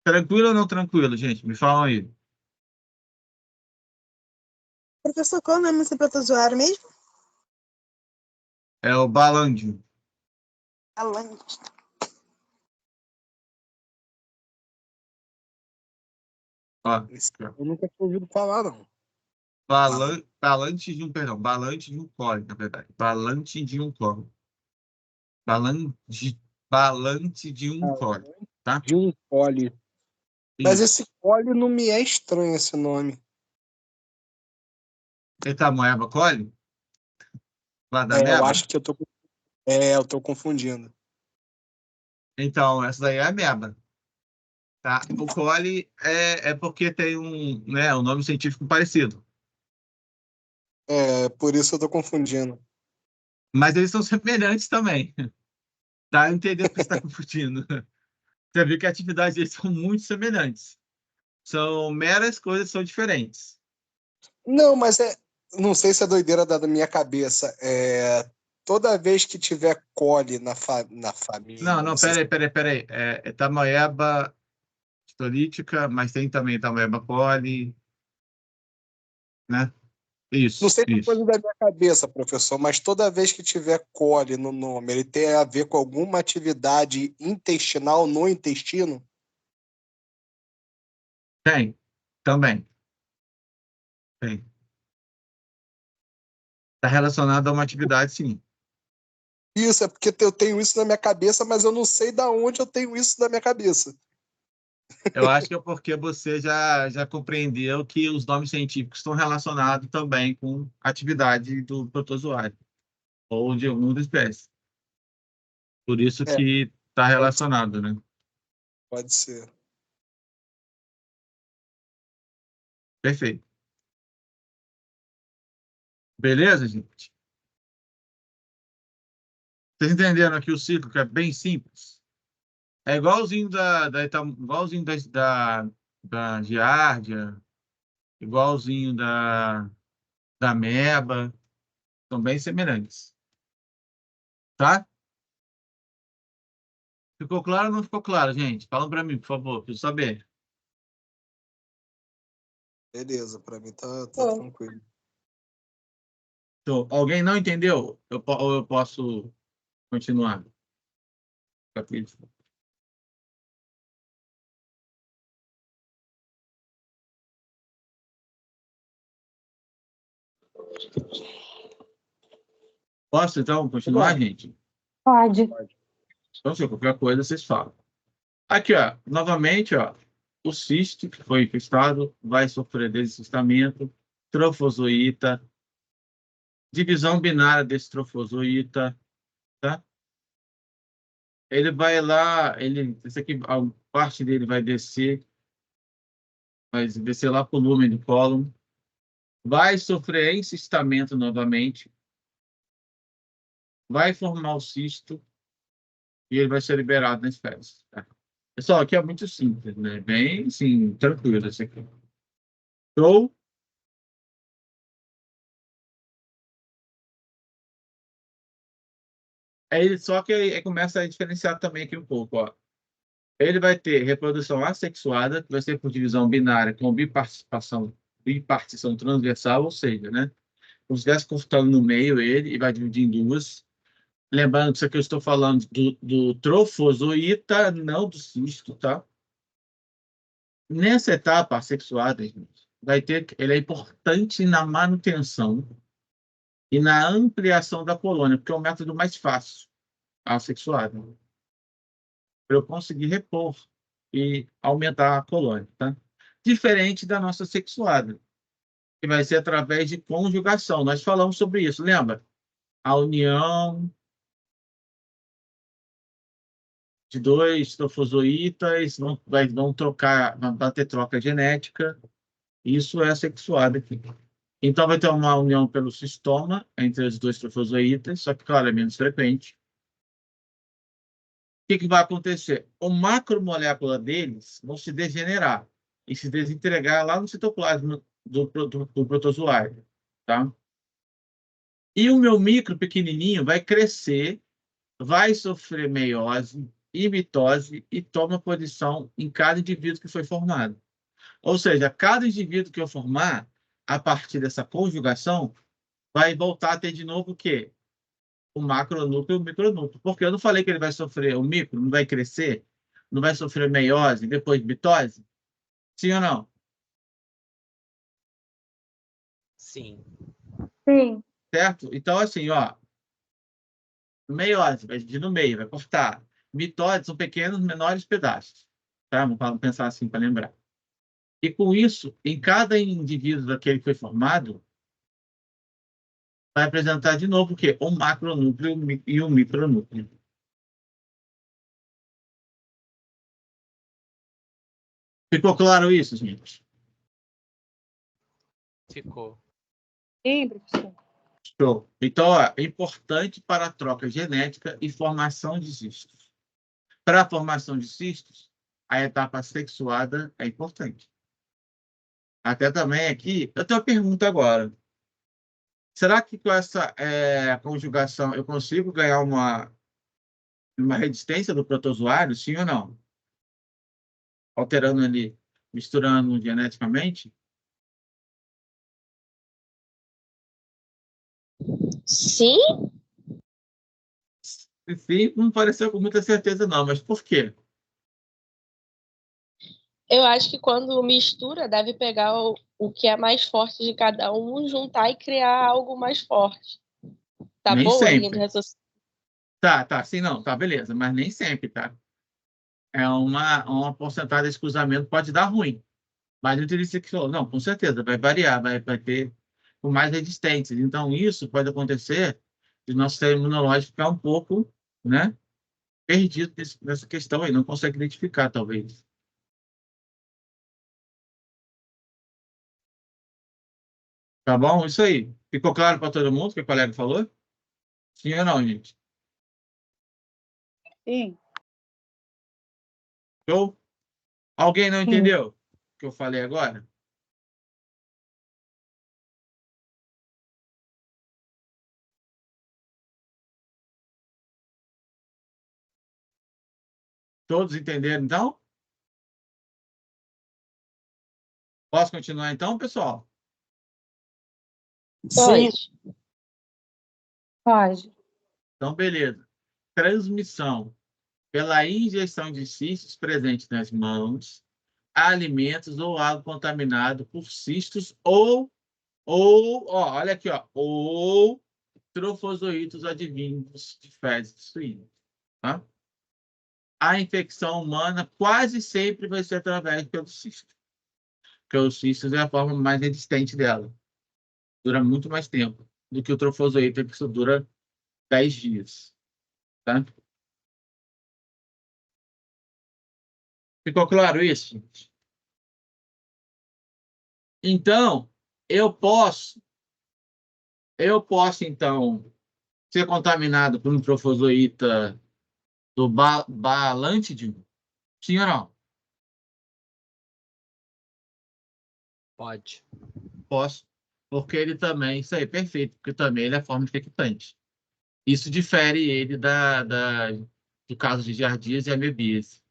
Tranquilo ou não tranquilo, gente? Me falam aí. Professor, qual é o nome desse protozoário mesmo? É o balândio. Alante. Ó, Eu nunca tinha ouvido falar, não. Balantidium coli, na verdade. Balantidium coli. Balantidium coli, tá? De um coli. Mas Isso. esse coli não me é estranho, esse nome. Eita, moeba coli? Lá da Eu ameba? acho que eu tô confundindo. Então, essa daí é a ameba. Tá? O coli é porque tem um nome científico parecido. Por isso eu tô confundindo. Mas eles são semelhantes também. Tá entendendo que você está confundindo. Você viu que a atividade deles são muito semelhantes. São meras coisas que são diferentes. Não, mas não sei se é doideira da minha cabeça. Toda vez que tiver coli na família. Não, sei se- peraí. É tamoeba histolítica, mas tem também tamoeba coli, né? Não Isso, sei se é isso. coisa da minha cabeça, professor, mas toda vez que tiver coli no nome, ele tem a ver com alguma atividade intestinal no intestino? Tem, também. Tem. Está relacionado a uma atividade, sim. Isso, é porque eu tenho isso na minha cabeça, mas eu não sei de onde eu tenho isso na minha cabeça. Eu acho que é porque você já compreendeu que os nomes científicos estão relacionados também com a atividade do protozoário ou de alguma espécie. Por isso É, que está relacionado, né? pode ser. Perfeito. Beleza, gente? Vocês entenderam aqui o ciclo, que é bem simples? É igualzinho igualzinho da giardia, igualzinho da ameba, são bem semelhantes. Tá? Ficou claro ou não ficou claro, gente? Fala para mim, por favor, preciso saber. Beleza, para mim tá Bom. tranquilo. Então, alguém não entendeu? Ou eu posso continuar? Capítulo. Posso, então, continuar, gente? Pode. Então, se qualquer coisa, vocês falam. Aqui, ó, novamente, ó, o cisto que foi infestado vai sofrer descistamento, trofozoíta, divisão binária desse trofozoíta, tá? Ele vai lá, esse aqui, a parte dele vai descer lá para o lúmen do cólon, vai sofrer encistamento novamente, vai formar o cisto e ele vai ser liberado nas fezes, tá? Pessoal, aqui é muito simples, né? Bem, sim, tranquilo esse aqui. Show? Só que aí começa a diferenciar também aqui um pouco, ó. Ele vai ter reprodução assexuada, que vai ser por divisão binária com bipartição transversal, ou seja, né? Como se estivesse cortando no meio ele e vai dividir em duas. Lembrando que isso aqui eu estou falando do trofozoíta, não do cisto, tá? Nessa etapa assexuada, gente, ele é importante na manutenção e na ampliação da colônia, porque é o método mais fácil, assexuada, para eu conseguir repor e aumentar a colônia, tá? Diferente da nossa sexuada, que vai ser através de conjugação. Nós falamos sobre isso, lembra? A união de dois trofozoítas vão trocar, vai ter troca genética. Isso é sexuado aqui. Então, vai ter uma união pelo cistoma entre os dois trofozoítas, só que, claro, é menos frequente. O que vai acontecer? A macromolécula deles vão se degenerar e se desintegrar lá no citoplasma do protozoário, tá? E o meu micro pequenininho vai crescer, vai sofrer meiose e mitose e toma posição em cada indivíduo que foi formado. Ou seja, cada indivíduo que eu formar, a partir dessa conjugação, vai voltar a ter de novo o quê? O macronúcleo e o micronúcleo. Porque eu não falei que ele vai sofrer o micro, não vai crescer, não vai sofrer meiose, depois mitose? Sim ou não? Sim. Sim. Certo? Então, assim, ó, meiose vai dividir no meio, vai cortar. Mitose são pequenos, menores pedaços. Tá? Vamos pensar assim para lembrar. E com isso, em cada indivíduo daquele que foi formado, vai apresentar de novo o quê? Um macronúcleo e um micronúcleo. Ficou claro isso, gente? Ficou. Sim, professor. Show. Então, ó, é importante para a troca genética e formação de cistos. Para a formação de cistos, a etapa sexuada é importante. Até também aqui, eu tenho uma pergunta agora. Será que com essa conjugação eu consigo ganhar uma resistência do protozoário, sim ou não? Alterando ali, misturando geneticamente? Sim, Sim, não pareceu com muita certeza, não, mas por quê? eu acho que quando mistura, deve pegar o que é mais forte de cada um, juntar e criar algo mais forte. Tá Nem boa a linha de sempre. raciocínio? Tá, sim, não, tá, beleza, mas nem sempre, tá? É uma porcentagem de cruzamento pode dar ruim, mas o intersexual, não, com certeza, vai variar, vai ter com mais resistentes. Então, isso pode acontecer de nosso sistema imunológico ficar um pouco, né, perdido nessa questão aí, não consegue identificar, talvez. Tá bom? Isso aí. Ficou claro para todo mundo o que o colega falou? Sim ou não, gente? Sim. Show? Alguém não Sim. entendeu o que eu falei agora? Todos entenderam, então? Posso continuar, então, pessoal? Sim. Pode. Então, beleza. Transmissão pela ingestão de cistos presentes nas mãos, alimentos ou água contaminado por cistos ou Ou, ó, olha aqui, ó, ou trofozoítos advindos de fezes suínas, tá? A infecção humana quase sempre vai ser através pelo cisto, porque o cisto é a forma mais resistente dela. Dura muito mais tempo do que o trofozoito, que só dura 10 dias, tá? Ficou claro isso? Então, então, ser contaminado por um trofozoíta do Balantidium? Sim ou não? Pode. Posso, porque ele também, isso aí, perfeito, porque também ele é forma infectante. Isso difere ele do caso de giardias e amebíase.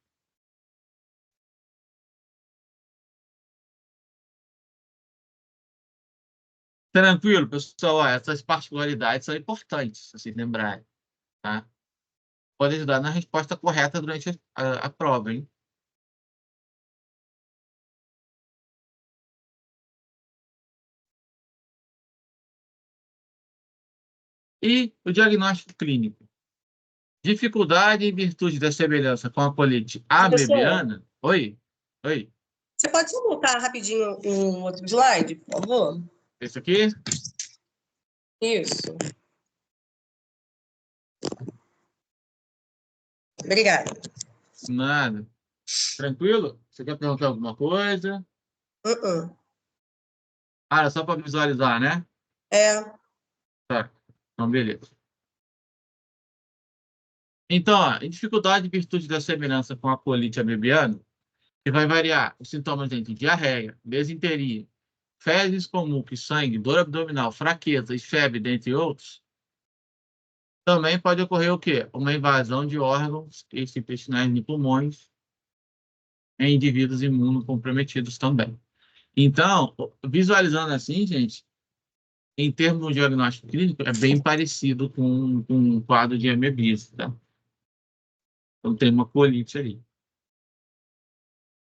Tranquilo, pessoal? Ó, essas particularidades são importantes, se vocês lembrarem, tá? Pode ajudar na resposta correta durante a prova, hein? E o diagnóstico clínico. Dificuldade em virtude da semelhança com a colite Professor, amebiana. Oi? Oi? você pode só voltar rapidinho um outro slide, por favor? Esse aqui? Isso. Obrigada. Nada. Tranquilo? Você quer perguntar alguma coisa? Ah, era só para visualizar, né? É. Tá. Então, beleza. Então, ó, em dificuldade em virtude da semelhança com a colite amebiana, que vai variar os sintomas entre diarreia, desinteria, fezes com muco e sangue, dor abdominal, fraqueza e febre, dentre outros, também pode ocorrer o quê? Uma invasão de órgãos intestinais e pulmões em indivíduos imunocomprometidos também. Então, visualizando assim, gente, em termos de diagnóstico clínico, é bem parecido com um quadro de amebíase, tá? Então, tem uma colite ali.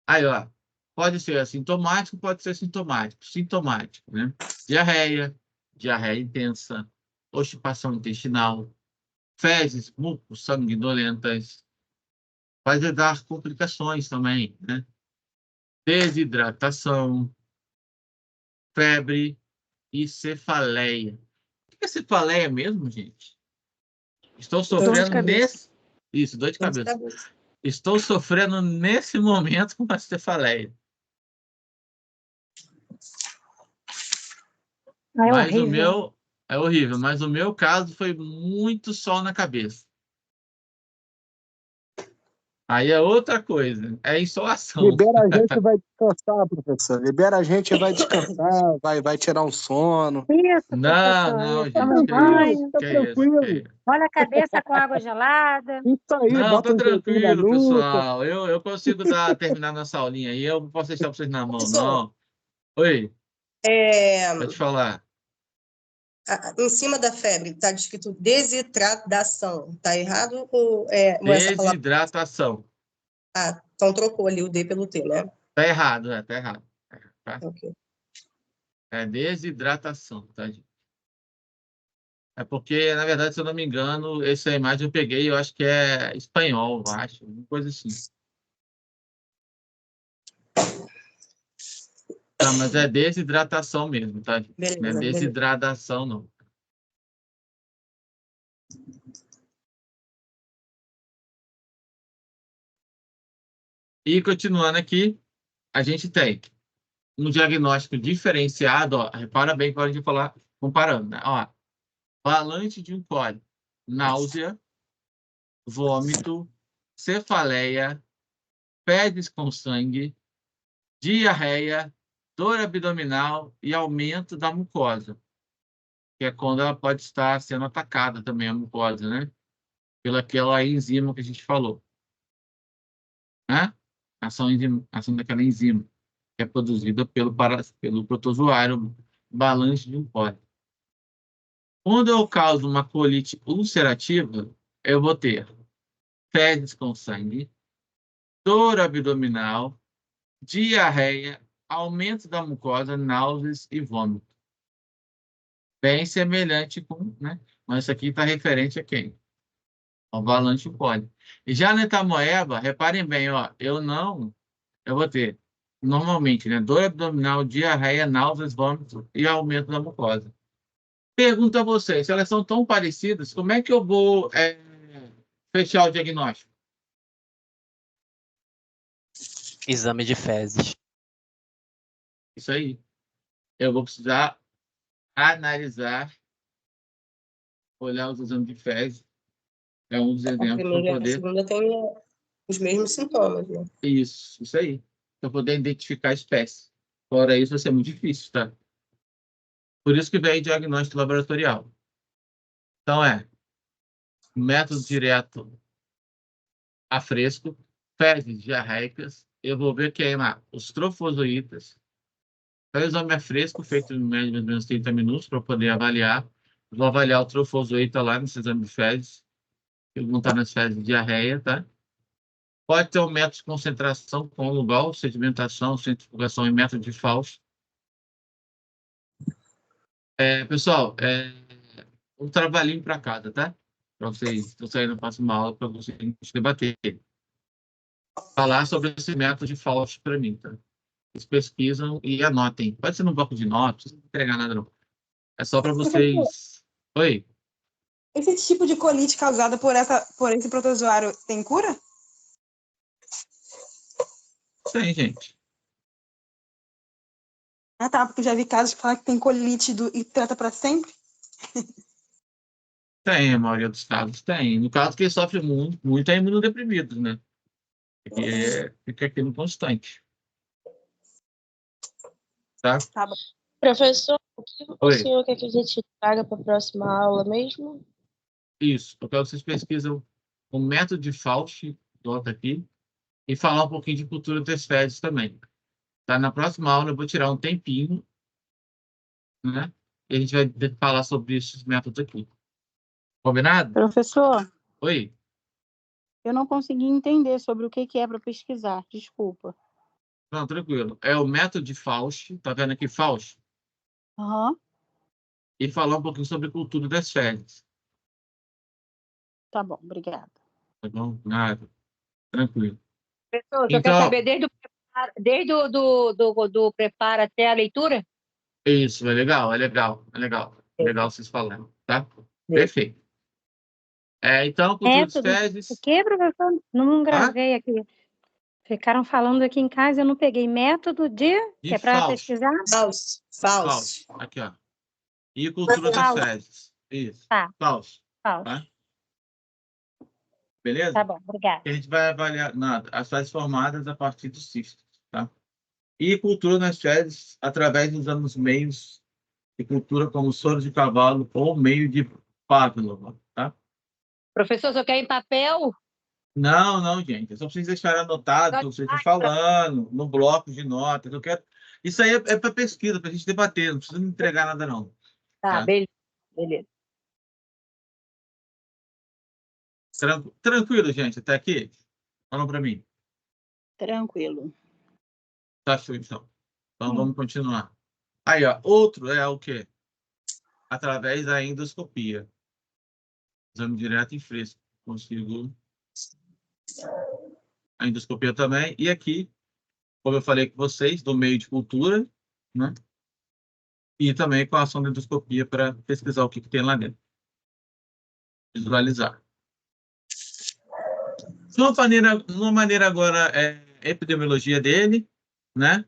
Aí, ó, pode ser assintomático, pode ser sintomático. Sintomático, né? Diarreia intensa, obstipação intestinal, fezes, muco, sanguinolentas. Pode dar complicações também, né? Desidratação, febre e cefaleia. O que é cefaleia mesmo, gente? Estou Dor de sofrendo cabeça. nesse... Isso, dor de Dor de cabeça. cabeça. Estou sofrendo nesse momento com a cefaleia. É Mas o horrível. meu é horrível, mas o meu caso foi muito sol na cabeça. Aí é outra coisa, é insolação. Libera a gente e vai descansar, professor. Libera a gente e vai descansar, vai tirar um sono. Isso, Não, professor. não, Isso. gente, Toma um que isso, banho, Tá que isso, que tranquilo. isso. molha a cabeça com água gelada. Isso aí, Não, bota tá um gelzinho na tranquilo, nuca. pessoal. Eu consigo terminar nossa aulinha aí, eu não posso deixar vocês na mão, Professor, não. Oi, é, pode falar. em cima da febre está escrito desidratação. Está errado ou essa palavra? Desidratação. Ah, então trocou ali o D pelo T, né? Tá errado, tá errado. Tá? Ok. É desidratação, tá, gente? É porque, na verdade, se eu não me engano, essa imagem eu peguei, eu acho que é espanhol, eu acho, uma coisa assim. Tá, mas é desidratação mesmo, tá? Beleza, Não é beleza. desidratação, não. E continuando aqui, a gente tem um diagnóstico diferenciado, ó, repara bem que a gente falar comparando, né? Ó, falante de um cólico, náusea, vômito, cefaleia, fezes com sangue, diarreia, dor abdominal e aumento da mucosa, que é quando ela pode estar sendo atacada também, a mucosa, né? Pelaquela enzima que a gente falou, né? Ação daquela enzima, que é produzida pelo protozoário balante de um cólico. Quando eu causo uma colite ulcerativa, eu vou ter fezes com sangue, dor abdominal, diarreia, aumento da mucosa, náuseas e vômito. bem semelhante com, né? Mas isso aqui está referente a quem? Ao valante pólipo. E já na etamoeba, reparem bem, ó, eu vou ter, normalmente, né? Dor abdominal, diarreia, náuseas, vômitos e aumento da mucosa. Pergunto a vocês, se elas são tão parecidas, como é que eu vou fechar o diagnóstico? Exame de fezes. Isso aí. Eu vou precisar analisar, olhar os exames de fezes. É um dos A exemplos para primeira e a poder. segunda tem os mesmos sintomas, né? Isso aí. Para poder identificar a espécie. Fora isso, vai ser muito difícil, tá? Por isso que vem diagnóstico laboratorial. Então, método direto a fresco, fezes diarreicas. Eu vou ver queimar os trofozoítas. Então, o exame é fresco, feito em média mais ou menos 30 minutos, para poder avaliar. Vou avaliar o trofozoíta lá nesse exame de fezes. Ele não está nas fezes de diarreia, tá? Pode ter um método de concentração com lugar, sedimentação, centrifugação e método de Fausto. Pessoal, um trabalhinho para cada, tá? Para vocês, estou saindo, faço uma aula para vocês debater. Falar sobre esse método de Fausto para mim, tá? Vocês pesquisam e anotem. Pode ser no bloco de notas, não entregar nada, não. É só para vocês. Oi? Esse tipo de colite causada por esse protozoário tem cura? Tem, gente. Ah, tá, porque já vi casos que falam que tem colite e trata para sempre. Tem, a maioria dos casos tem. No caso que ele sofre muito é imunodeprimido, né? Porque fica aqui no constante. Tá? Tá bom. Professor, o que o Oi. senhor quer que a gente traga para a próxima aula mesmo? Isso. Eu quero que vocês pesquisam o método de Fausto, bota aqui, e falar um pouquinho de cultura das fezes também. Tá? Na próxima aula eu vou tirar um tempinho, né? E a gente vai falar sobre esses métodos aqui. Combinado? Professor, Oi. eu não consegui entender sobre o que é para pesquisar. Desculpa. Não, tranquilo. É o método de Fausto, tá vendo aqui Fausto? Aham, E falar um pouquinho sobre cultura das fezes. tá bom, obrigada. Tá bom? Nada. Tranquilo. Professor, você quer Então, saber desde do preparo até a leitura? isso, é legal, é legal, é legal. É legal vocês falando, tá? Perfeito. Então, cultura das Método. O fezes. que, professor? Não Ah? gravei aqui. Ficaram falando aqui em casa, eu não peguei método que é para Fausto. pesquisar? Falso. Aqui, ó. E cultura das Fausto. fezes. Isso. Tá. Fausto. Fausto. Tá? Beleza? Tá bom, obrigada. A gente vai avaliar as fezes formadas a partir dos cistos, tá? E cultura nas fezes através dos anos meios de cultura como soro de cavalo ou meio de Pavlova, tá? Professor, você quer em papel? Não, gente. Eu só preciso deixar anotado o que vocês estão falando, no bloco de notas. Eu quero... Isso aí é para pesquisa, para a gente debater. Não precisa me entregar nada, não. Tá, beleza. Tranquilo, gente. Até aqui? Falam para mim. Tranquilo. Tá show, então. Então, vamos continuar. Aí, ó. Outro é o quê? Através da endoscopia. Exame direto e fresco. Consigo a endoscopia também. E aqui, como eu falei com vocês, do meio de cultura, né? E também com a ação da endoscopia para pesquisar o que tem lá dentro. Visualizar. De uma maneira agora, epidemiologia dele, né?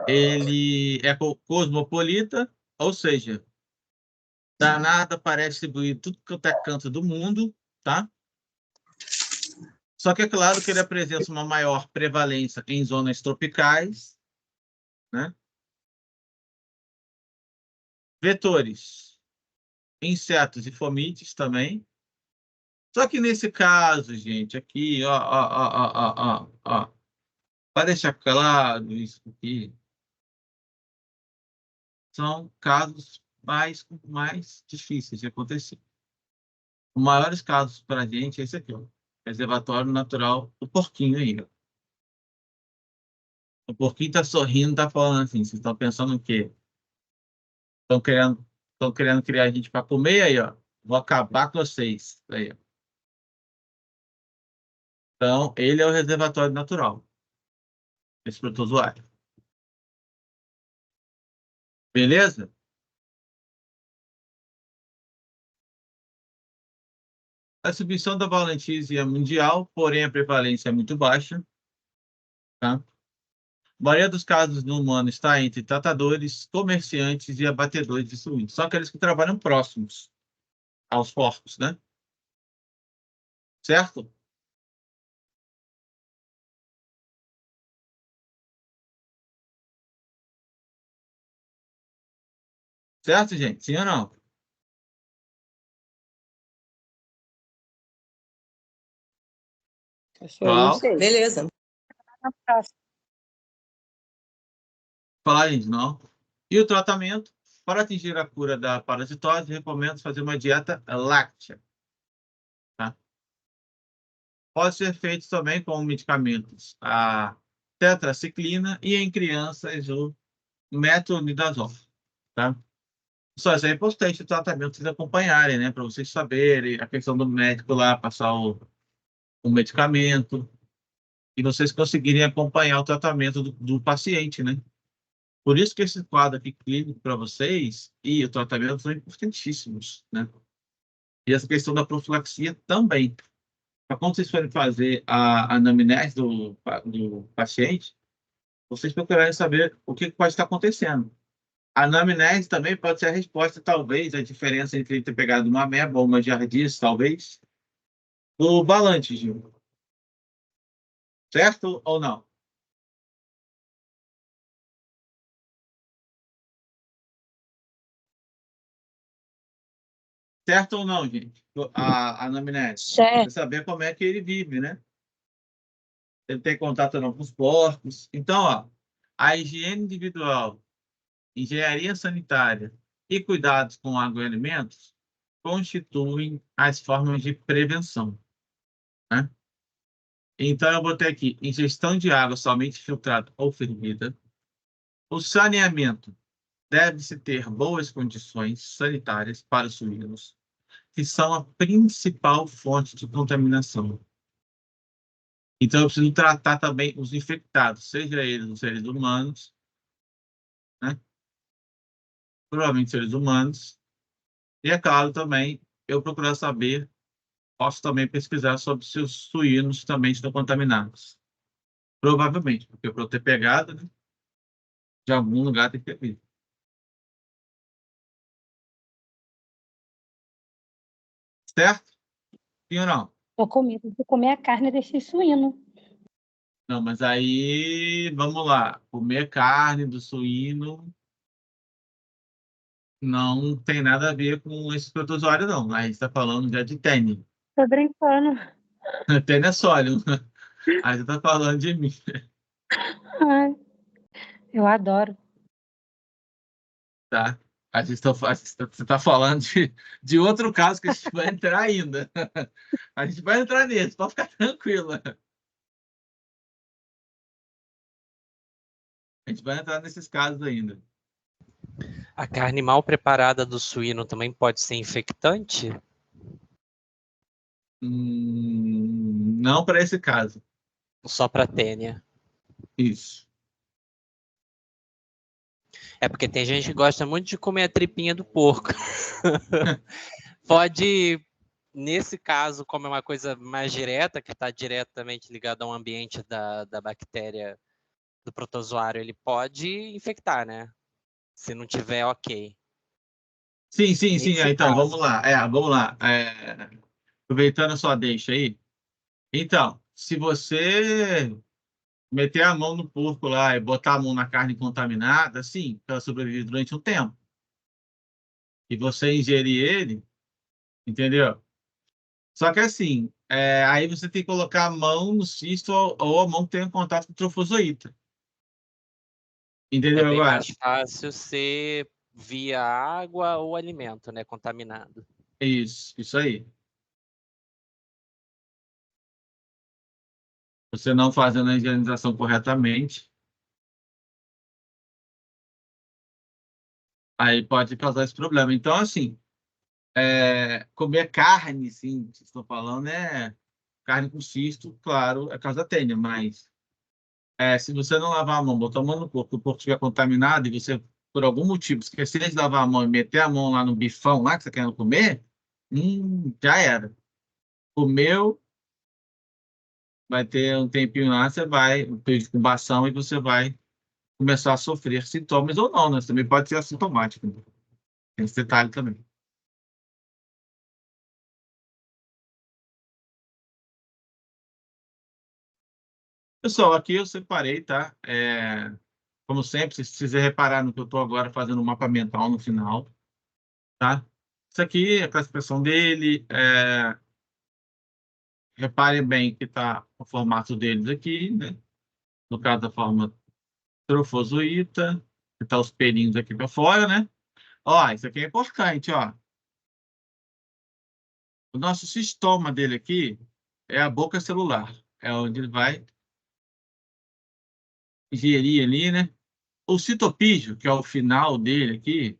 Ele é cosmopolita, ou seja, danada aparece distribuído tudo que é canto do mundo, tá? Só que é claro que ele apresenta uma maior prevalência em zonas tropicais, né? Vetores, insetos e fomites também. Só que nesse caso, gente, aqui, ó, para deixar claro isso aqui, são casos mais difíceis de acontecer. Os maiores casos para a gente é esse aqui, ó. Reservatório natural do porquinho aí, ó. O porquinho está sorrindo, está falando assim, vocês estão pensando o quê? Estão querendo estão querendo criar a gente para comer, aí, ó. Vou acabar com vocês. Aí, ó. Então, ele é o reservatório natural, esse protozoário. Beleza? A distribuição da valentise é mundial, porém a prevalência é muito baixa. Tá? A maioria dos casos no humano está entre tratadores, comerciantes e abatedores de suínos. São aqueles que trabalham próximos aos porcos, né? Certo? Certo, gente? Sim ou não? Eu não Qual? sei. Beleza. Falar gente, não. E o tratamento? Para atingir a cura da parasitose, recomendo fazer uma dieta láctea. Tá? Pode ser feito também com medicamentos, a tetraciclina e em crianças o metronidazol. Tá? Só isso é importante o tratamento vocês acompanharem, né? Para vocês saberem a questão do médico lá, passar o medicamento e vocês conseguirem acompanhar o tratamento do paciente, né? Por isso que esse quadro aqui clínico para vocês e o tratamento são importantíssimos, né? E essa questão da profilaxia também. Para quando vocês forem fazer a anamnese do paciente, vocês procurarem saber o que pode estar acontecendo. A anamnese também pode ser a resposta, talvez, a diferença entre ele ter pegado uma ameba ou uma giardia, talvez, do balante, Gil. Certo ou não? Certo ou não, gente? A anamnese. Certo. Você saber como é que ele vive, né? Ele tem contato ou não com os porcos. Então, ó, a higiene individual, engenharia sanitária e cuidados com água e alimentos constituem as formas de prevenção, né? Então, eu botei aqui ingestão de água somente filtrada ou fervida. O saneamento deve-se ter boas condições sanitárias para os suínos, que são a principal fonte de contaminação. Então, eu preciso tratar também os infectados, seja eles os seres humanos, né? Provavelmente seres humanos. E, é claro, também, eu procurar saber, posso também pesquisar sobre se os suínos também estão contaminados. Provavelmente, porque para eu ter pegado, né, de algum lugar tem que ter vindo. Certo? Sim ou não? Tô com medo de comer a carne desse suíno. Não, mas aí, vamos lá. Comer carne do suíno não tem nada a ver com esse protozoário, não. A gente está falando já de tênis. Tô brincando. Tênis é sólido. A gente está falando de mim. Ai, eu adoro. Tá? Você está falando de outro caso que a gente vai entrar ainda. A gente vai entrar nesse, pode ficar tranquila. A gente vai entrar nesses casos ainda. A carne mal preparada do suíno também pode ser infectante? Não para esse caso. Só para tênia. Isso. É porque tem gente que gosta muito de comer a tripinha do porco. Pode, nesse caso, como é uma coisa mais direta, que está diretamente ligada ao ambiente da bactéria, do protozoário, ele pode infectar, né? Se não tiver ok. Sim. Nesse Então, caso. vamos lá. Vamos lá. Aproveitando a sua deixa aí. Então, se você meter a mão no porco lá e botar a mão na carne contaminada, sim, ela sobrevive durante um tempo. E você ingerir ele, entendeu? Só que assim, aí você tem que colocar a mão no cisto ou a mão que tenha contato com o trofozoíta. É Entendeu bem agora? mais fácil ser via água ou alimento, né? Contaminado. Isso aí. Você não fazendo a higienização corretamente, Aí pode causar esse problema. Então, assim, comer carne, sim, que estou falando, carne com cisto, claro, é causa tênia, mas se você não lavar a mão, botar a mão no porco, o porco estiver contaminado e você, por algum motivo, esquecer de lavar a mão e meter a mão lá no bifão lá que você quer comer, já era. Comeu, vai ter um tempinho lá, você vai, um período de incubação, e você vai começar a sofrer sintomas ou não, né? Você também pode ser assintomático. Né? Tem esse detalhe também. Pessoal, aqui eu separei, tá? Como sempre, se vocês reparar no que eu estou agora fazendo um mapa mental no final, tá? Isso aqui é para a expressão dele. Reparem bem que está o formato deles aqui, né? No caso da forma trofozoíta, que está os pelinhos aqui para fora, né? Ó, isso aqui é importante, ó. O nosso cistoma dele aqui é a boca celular. É onde ele vai ingerir ali, né? O citopígio, que é o final dele aqui,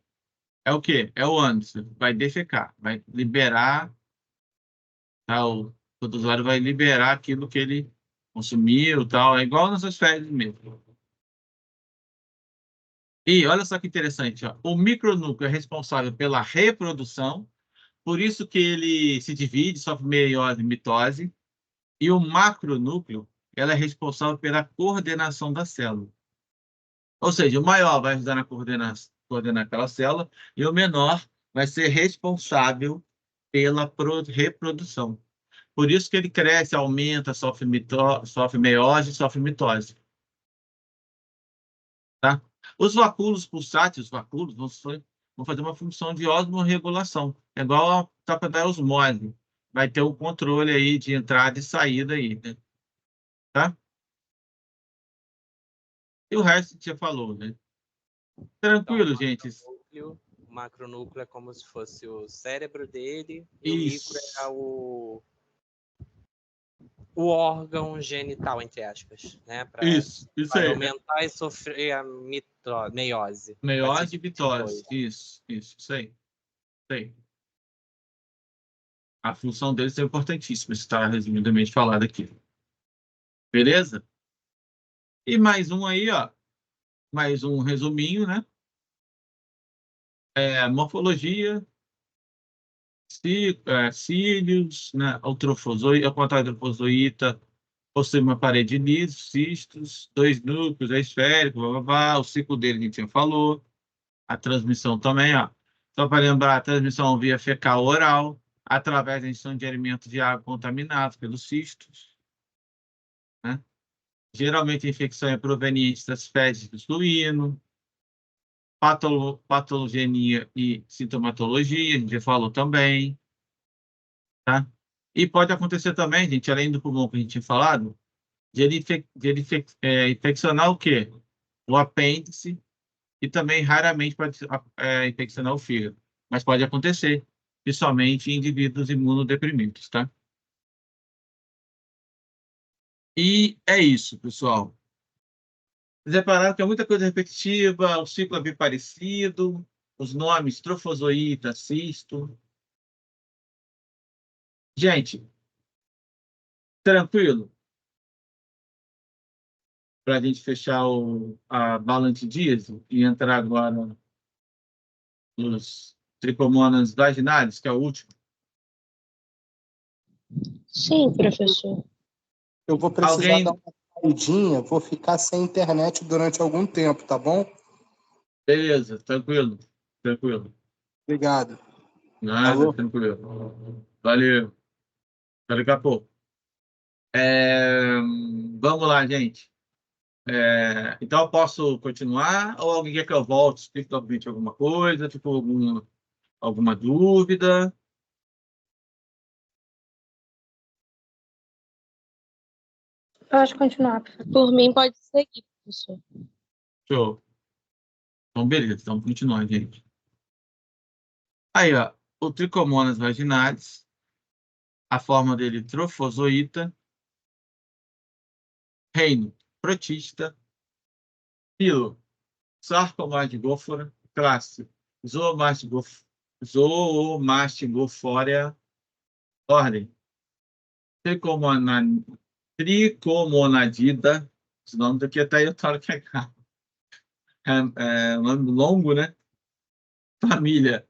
é o quê? É o ânus. Vai defecar, vai liberar, tá? O protozoário vai liberar aquilo que ele consumiu, tal. É igual nas suas fezes mesmo. E olha só que interessante, ó. O micronúcleo é responsável pela reprodução, por isso que ele se divide, sofre meiose e mitose. E o macronúcleo, ela é responsável pela coordenação da célula. Ou seja, o maior vai ajudar na coordenar aquela célula e o menor vai ser responsável pela reprodução. Por isso que ele cresce, aumenta, sofre meiose, sofre mitose. Tá? Os vacúolos pulsáteis, os vacúolos, vão fazer uma função de osmorregulação. É igual a tapa da osmose. Vai ter o controle aí de entrada e saída aí, né? Tá? E o resto que você falou, né? Tranquilo, Então, gente. o macronúcleo é como se fosse o cérebro dele e o micro é o órgão genital, entre aspas, né? Isso vai aí. aumentar e sofrer a meiose. Meiose e mitose. Isso aí. A função deles é importantíssima, está resumidamente falado aqui. Beleza? E mais um aí, ó. Mais um resuminho, né? Morfologia, cílios, né? A trofozoíta possui uma parede lisa, cistos, 2 núcleos, é esférico, blá, blá, blá. O ciclo dele a gente já falou. A transmissão também, ó. Só para lembrar, a transmissão via fecal oral, através da ingestão de alimentos de água contaminados pelos cistos. Né? Geralmente a infecção é proveniente das fezes do suíno. Patogenia e sintomatologia, a gente já falou também. Tá? E pode acontecer também, gente, além do pulmão que a gente tinha falado, de ele infeccionar o quê? O apêndice e também raramente pode infeccionar o fígado. Mas pode acontecer, principalmente em indivíduos imunodeprimidos, tá? E é isso, pessoal. Vocês repararam que é muita coisa repetitiva, o ciclo é bem parecido, os nomes trofozoíta, cisto. Gente, tranquilo? Para a gente fechar a balance diesel e entrar agora nos tricomonas vaginalis, que é o último. Sim, professor. Eu vou precisar dar uma saidinha, vou ficar sem internet durante algum tempo, tá bom? Beleza, tranquilo. Obrigado. Nada, Alô? tranquilo. Valeu. Até daqui a pouco. Vamos lá, gente. Então, eu posso continuar? Ou alguém quer que eu volte, explique novamente alguma coisa? Ficou alguma dúvida? Pode continuar. Por mim, pode seguir, professor. Show. Então, beleza. Então, continuar, gente. Aí, ó. O Trichomonas vaginalis. A forma dele, trofozoíta. Reino, protista. Filo, sarcomatoide Classe, Zoomastigofórea, ordem. Tricomonadida, esse nome daqui até eu falo que é nome longo, né? Família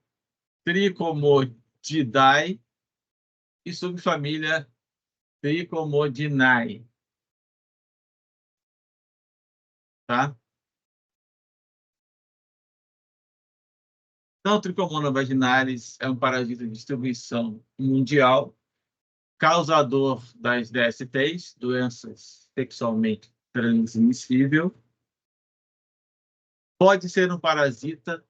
Tricomodidae e subfamília Tricomodinae, tá? Então, Trichomonas vaginalis é um parasita de distribuição mundial, causador das DSTs, doenças sexualmente transmissíveis. Pode ser um parasita,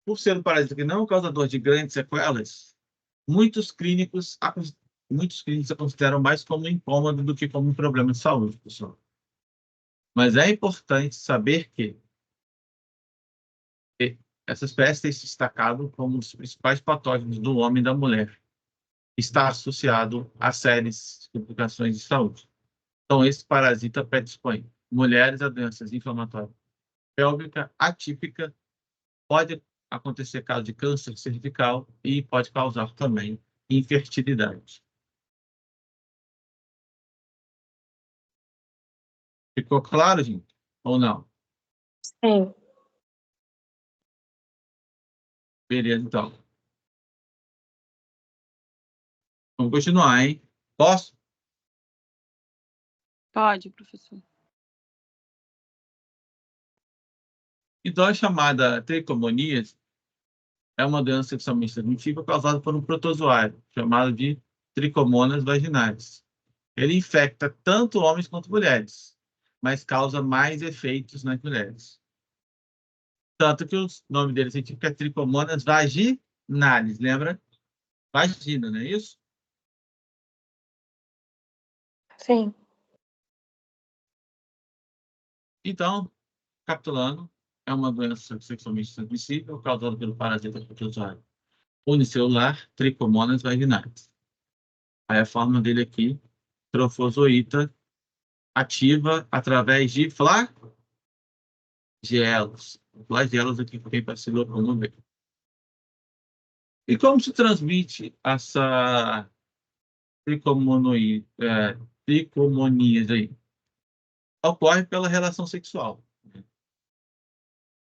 por ser um parasita que não é um causador de grandes sequelas, muitos clínicos a consideram mais como um incômodo do que como um problema de saúde, pessoal. Mas é importante saber que essa espécie tem se destacado como um dos principais patógenos do homem e da mulher. Está associado a sérias complicações de saúde. Então, esse parasita predispõe mulheres a doenças inflamatórias pélvica atípica, pode acontecer caso de câncer cervical e pode causar também infertilidade. Ficou claro, gente? Ou não? Sim. Beleza, então. Vamos continuar, hein? Posso? Pode, professor. Então, a chamada tricomoníase é uma doença sexualmente transmissível causada por um protozoário, chamado de Trichomonas vaginalis. Ele infecta tanto homens quanto mulheres, mas causa mais efeitos nas mulheres. Tanto que o nome dele científico é Trichomonas vaginalis, lembra? Vagina, não é isso? Sim. Então, capitulando, é uma doença sexualmente transmissível causada pelo parasita protozoário unicelular Trichomonas vaginalis. Aí a forma dele aqui, trofozoíta, ativa através de flagelos. Flagelos aqui para quem participou, vamos ver. E como se transmite essa tricomoníase aí? Ocorre pela relação sexual.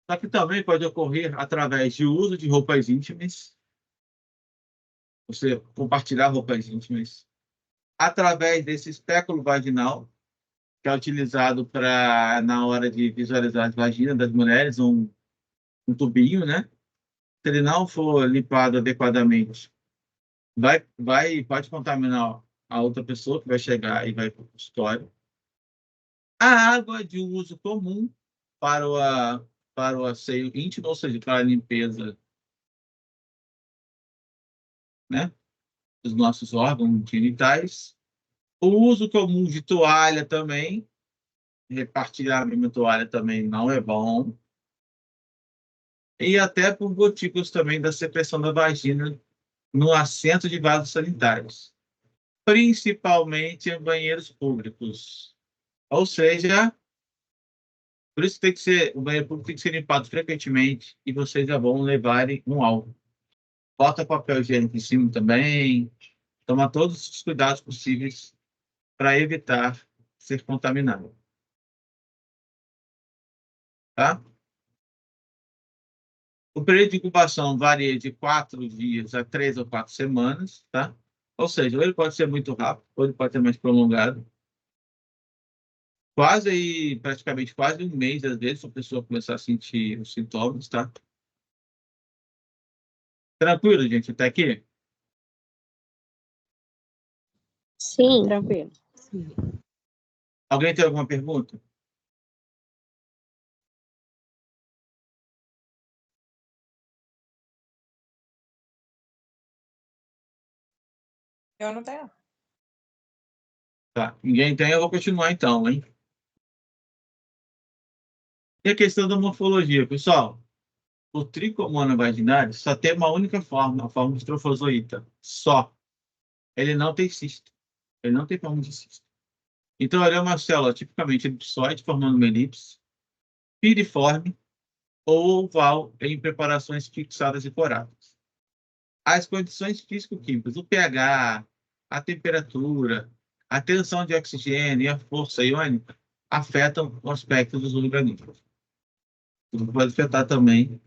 Só que também pode ocorrer através de uso de roupas íntimas, você compartilhar roupas íntimas, através desse espéculo vaginal, que é utilizado na hora de visualizar a vagina das mulheres, um tubinho, né? Se ele não for limpado adequadamente, pode contaminar a outra pessoa que vai chegar e vai para o consultório. A água de uso comum para o asseio íntimo, ou seja, para a limpeza, né, dos nossos órgãos genitais. O uso comum de toalha também, repartilhar a mesma toalha também não é bom. E até por gotículas também da secreção da vagina no assento de vasos sanitários, principalmente em banheiros públicos. Ou seja, por isso tem que ser, o banheiro público tem que ser limpado frequentemente e vocês já vão levarem um álcool. Bota papel higiênico em cima também, toma todos os cuidados possíveis para evitar ser contaminado. Tá? O período de incubação varia de 4 dias a 3 ou 4 semanas, tá? Ou seja, ou ele pode ser muito rápido, ou ele pode ser mais prolongado. Praticamente quase um mês, às vezes, se a pessoa começar a sentir os sintomas, tá? Tranquilo, gente, até aqui? Sim. Tranquilo. Alguém tem alguma pergunta? Eu não tenho. Tá. Ninguém tem, eu vou continuar então, hein? E a questão da morfologia, pessoal? O Trichomonas vaginalis só tem uma única forma, a forma de trofozoíta. Só. Ele não tem cisto. Ele não tem forma de cisto. Então, ele é uma célula tipicamente elipsoide, formando uma elipse, piriforme, ou oval em preparações fixadas e coradas. As condições físico-químicas, o pH, a temperatura, a tensão de oxigênio e a força iônica afetam o aspecto dos organismos. Isso pode afetar também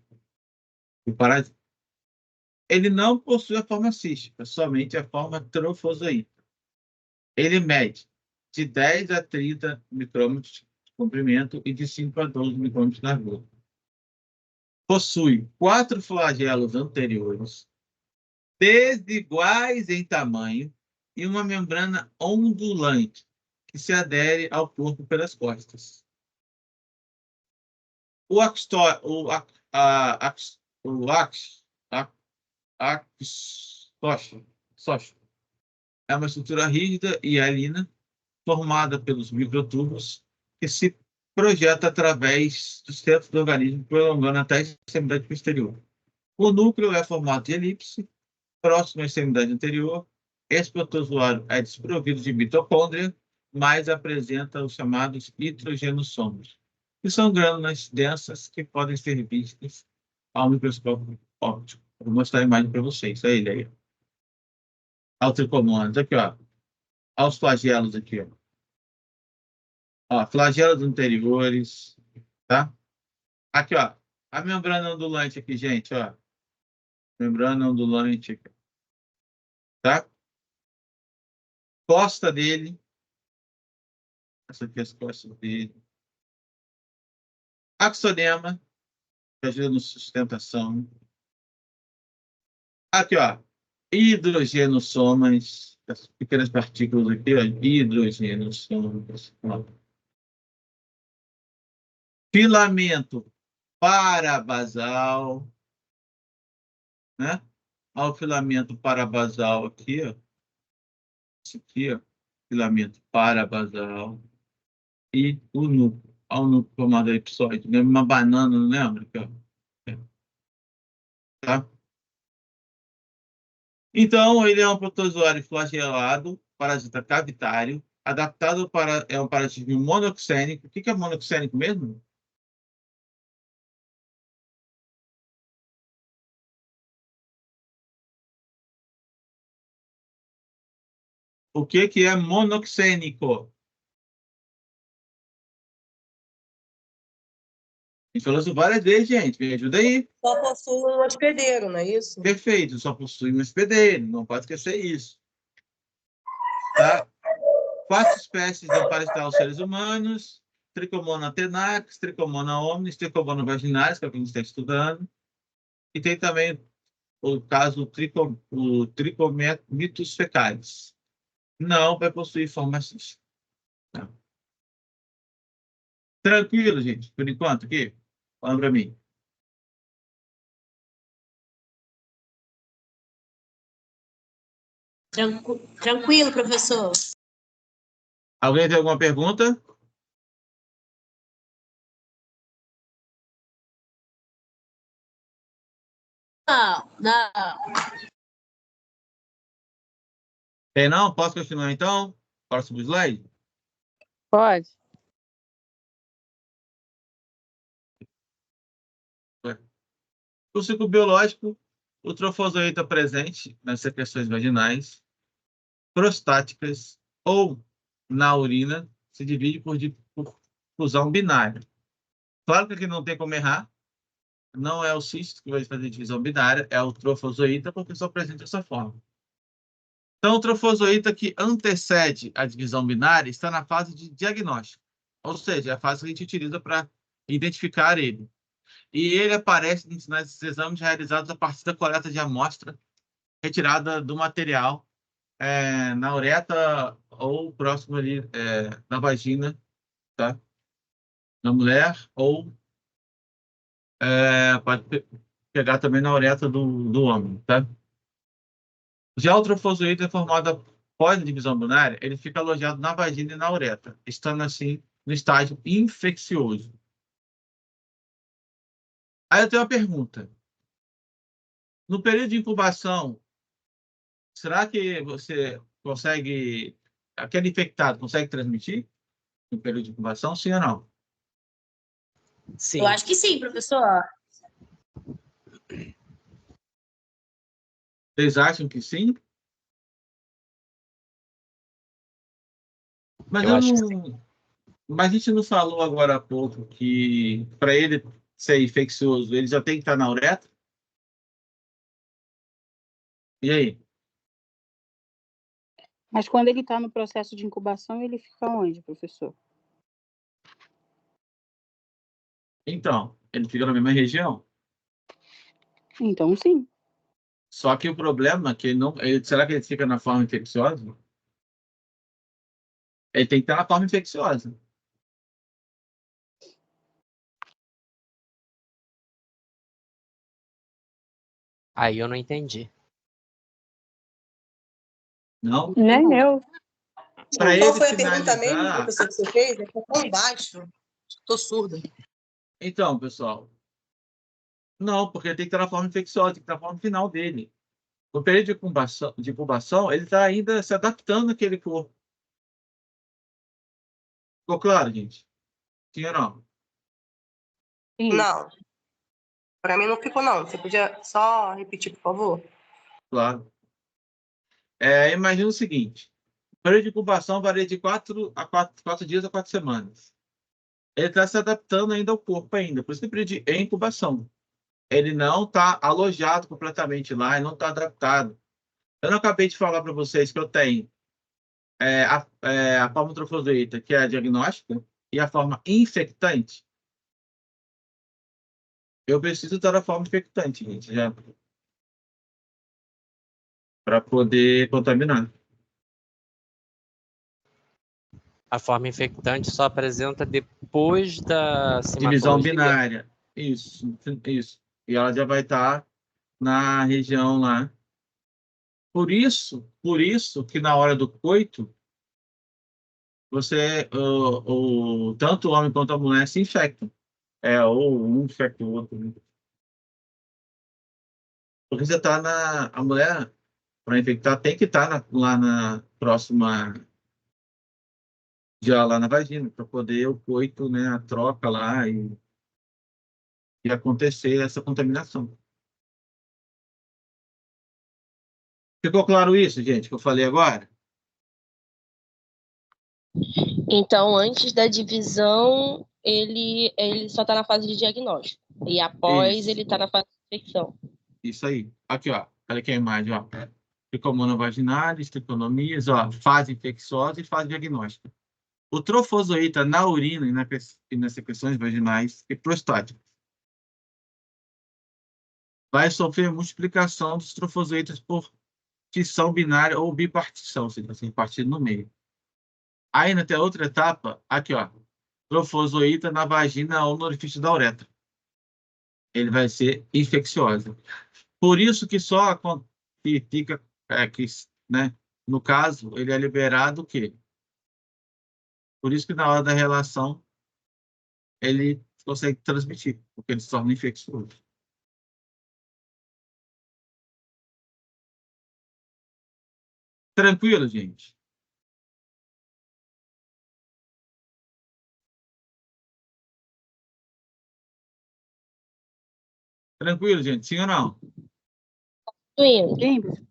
o parasita. Ele não possui a forma cística, somente a forma trofozoíta. Ele mede de 10 a 30 micrômetros de comprimento e de 5 a 12 micrômetros de largura. Possui 4 flagelos anteriores, desiguais em tamanho, e uma membrana ondulante que se adere ao corpo pelas costas. O axócio é uma estrutura rígida e hialina formada pelos microtubos que se projeta através do centro do organismo, prolongando até a extremidade posterior. O núcleo é formado de elipse, próximo à extremidade anterior. Esse protozoário é desprovido de mitocôndria, mas apresenta os chamados nitrogenossomos, que são glândulas densas que podem ser vistas ao microscópio óptico. Vou mostrar a imagem para vocês. É ele aí. Olha o tricomonas. Aqui, ó. Olha os flagelos aqui, ó. Ó, flagelos anteriores, tá? Aqui, ó. A membrana ondulante aqui, gente, ó. Membrana ondulante aqui. Tá? Costa dele. Essa aqui é as costas dele. Axonema, que ajuda na sustentação. Aqui, ó. Hidrogenossomas. As pequenas partículas aqui, ó. Hidrogenossomas. Ó. Filamento parabasal, né? Olha o filamento parabasal aqui, ó. Esse aqui, ó. Filamento parabasal. E o núcleo. Olha o núcleo formado elipsoide. Lembra uma banana, não lembra? Tá? Então, ele é um protozoário flagelado, parasita cavitário, adaptado para... É um parasita monoxênico. O que é monoxênico mesmo? O que é monoxênico? A gente falou isso várias vezes, gente. Me ajuda aí. Só possui um hospedeiro, não é isso? Perfeito, só possui um hospedeiro. Não pode esquecer isso. Tá? 4 espécies de parasitar os seres humanos. Tricomona tenax, Tricomona omnis, Tricomona vaginalis, que é o que a gente está estudando. E tem também o caso o Trichomitus fecalis. Não vai possuir forma cística. Tá? Tranquilo, gente, por enquanto aqui? Fala para mim. Tranquilo, professor. Alguém tem alguma pergunta? Não. Tem não? Posso continuar então? Próximo slide? Pode. O ciclo biológico, o trofozoita presente nas secreções vaginais, prostáticas ou na urina, se divide por fusão binária. Claro que aqui não tem como errar, não é o cisto que vai fazer divisão binária, é o trofozoita, porque só apresenta dessa forma. Então, o trofozoita que antecede a divisão binária está na fase de diagnóstico, ou seja, é a fase que a gente utiliza para identificar ele. E ele aparece nos exames realizados a partir da coleta de amostra retirada do material na uretra ou próximo ali na vagina, tá? Na mulher, ou pode pegar também na uretra do homem, tá? Já o trofozoita é formado após a divisão binária, ele fica alojado na vagina e na uretra, estando assim no estágio infeccioso. Aí eu tenho uma pergunta. No período de incubação, será que você consegue, aquele infectado consegue transmitir no período de incubação, sim ou não? Sim. Eu acho que sim, professor. Vocês acham que sim? Mas Eu eu acho que sim. não. Mas a gente não falou agora há pouco que para ele ser infeccioso, ele já tem que estar na uretra? E aí? Mas quando ele está no processo de incubação, ele fica onde, professor? Então, ele fica na mesma região. Então, sim. Só que o problema é que ele não. Será que ele fica na forma infecciosa? Ele tem que estar na forma infecciosa. Aí eu não entendi. Não? Nem eu. Para Qual ele foi a pergunta mesmo, finalizar. professor, que você fez? Ficou tão baixo. Estou surda. Então, pessoal. Não, porque ele tem que estar na forma infecciosa, tem que estar na forma final dele. No período de incubação, ele está ainda se adaptando àquele corpo. Ficou claro, gente? Sim ou não? Sim. Não, para mim não ficou, não. Você podia só repetir, por favor? Claro. Imagina o seguinte: o período de incubação varia de 4 dias a 4 semanas. Ele está se adaptando ainda ao corpo ainda, por isso que o período de incubação. Ele não está alojado completamente lá, ele não está adaptado. Eu não acabei de falar para vocês que eu tenho a forma trofozoíta, que é a diagnóstica, e a forma infectante. Eu preciso estar na forma infectante, gente, já, para poder contaminar. A forma infectante só apresenta depois da Divisão simatologia. binária. Isso, isso. E ela já vai estar na região lá. Por isso que na hora do coito, tanto o homem quanto a mulher se infectam. Ou um infecta o outro, né? Porque você está a mulher, para infectar, tem que estar lá na próxima, já lá na vagina, para poder o coito, né, a troca lá e acontecer essa contaminação. Ficou claro isso, gente, que eu falei agora? Então, antes da divisão, ele só está na fase de diagnóstico. E após, Isso, ele está na fase de infecção. isso aí. Aqui, ó. Olha aqui a imagem, ó. Tricomona vaginalis, triconomias, ó, fase infecciosa e fase diagnóstica. O trofozoíta na urina e nas secreções vaginais e prostáticas vai sofrer multiplicação dos trofozoítas por fissão binária ou bipartição, ou seja, assim, partido no meio. Ainda tem a outra etapa, aqui, ó. Trofozoíta na vagina ou no orifício da uretra. Ele vai ser infeccioso. Por isso que só que fica, né? No caso, ele é liberado o quê? Por isso que na hora da relação ele consegue transmitir, porque ele se torna infeccioso. Tranquilo, gente? Tranquilo, gente? Sim ou não? Sim, professor.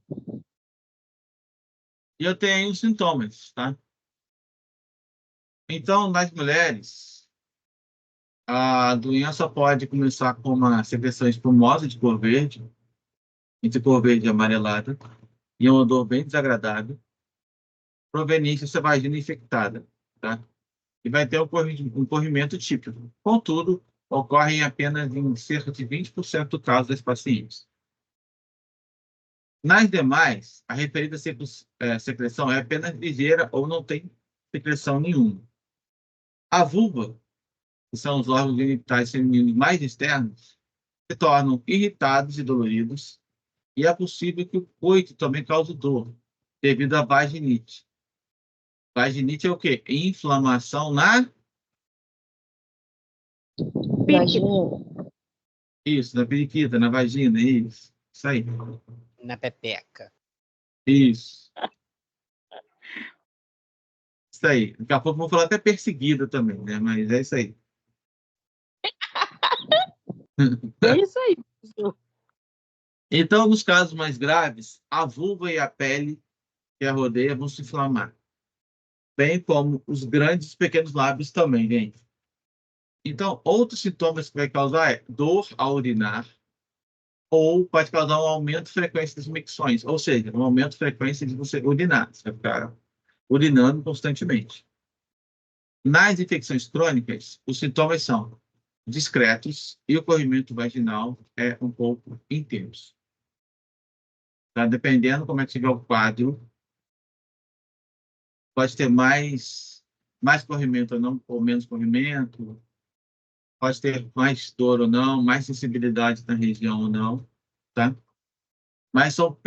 E eu tenho os sintomas, tá? Então, nas mulheres, a doença pode começar com uma secreção espumosa de cor verde, entre cor verde e amarelada, e um odor bem desagradável, proveniente dessa vagina infectada, tá? E vai ter um corrimento típico. Contudo, ocorre apenas em cerca de 20% do caso das pacientes. Nas demais, a referida secreção é apenas ligeira ou não tem secreção nenhuma. A vulva, que são os órgãos genitais femininos mais externos, se tornam irritados e doloridos, e é possível que o coito também cause dor, devido à vaginite. Vaginite é o quê? Inflamação na... Vagina. Isso, na periquita, na vagina, isso. Isso aí. Na pepeca. Isso. Isso aí. Daqui a pouco vou falar até perseguida também, né? Mas é isso aí. É isso aí, professor. Então, nos casos mais graves, a vulva e a pele que a rodeia vão se inflamar, bem como os grandes e pequenos lábios também, gente. Então, outros sintomas que vai causar é dor ao urinar, ou pode causar um aumento de frequência das micções, ou seja, um aumento de frequência de você urinar, você vai ficar urinando constantemente. Nas infecções crônicas, os sintomas são discretos e o corrimento vaginal é um pouco intenso. Tá? Dependendo como é que tiver o quadro, pode ter mais corrimento ou não, ou menos corrimento, pode ter mais dor ou não, mais sensibilidade na região ou não, tá? Mas são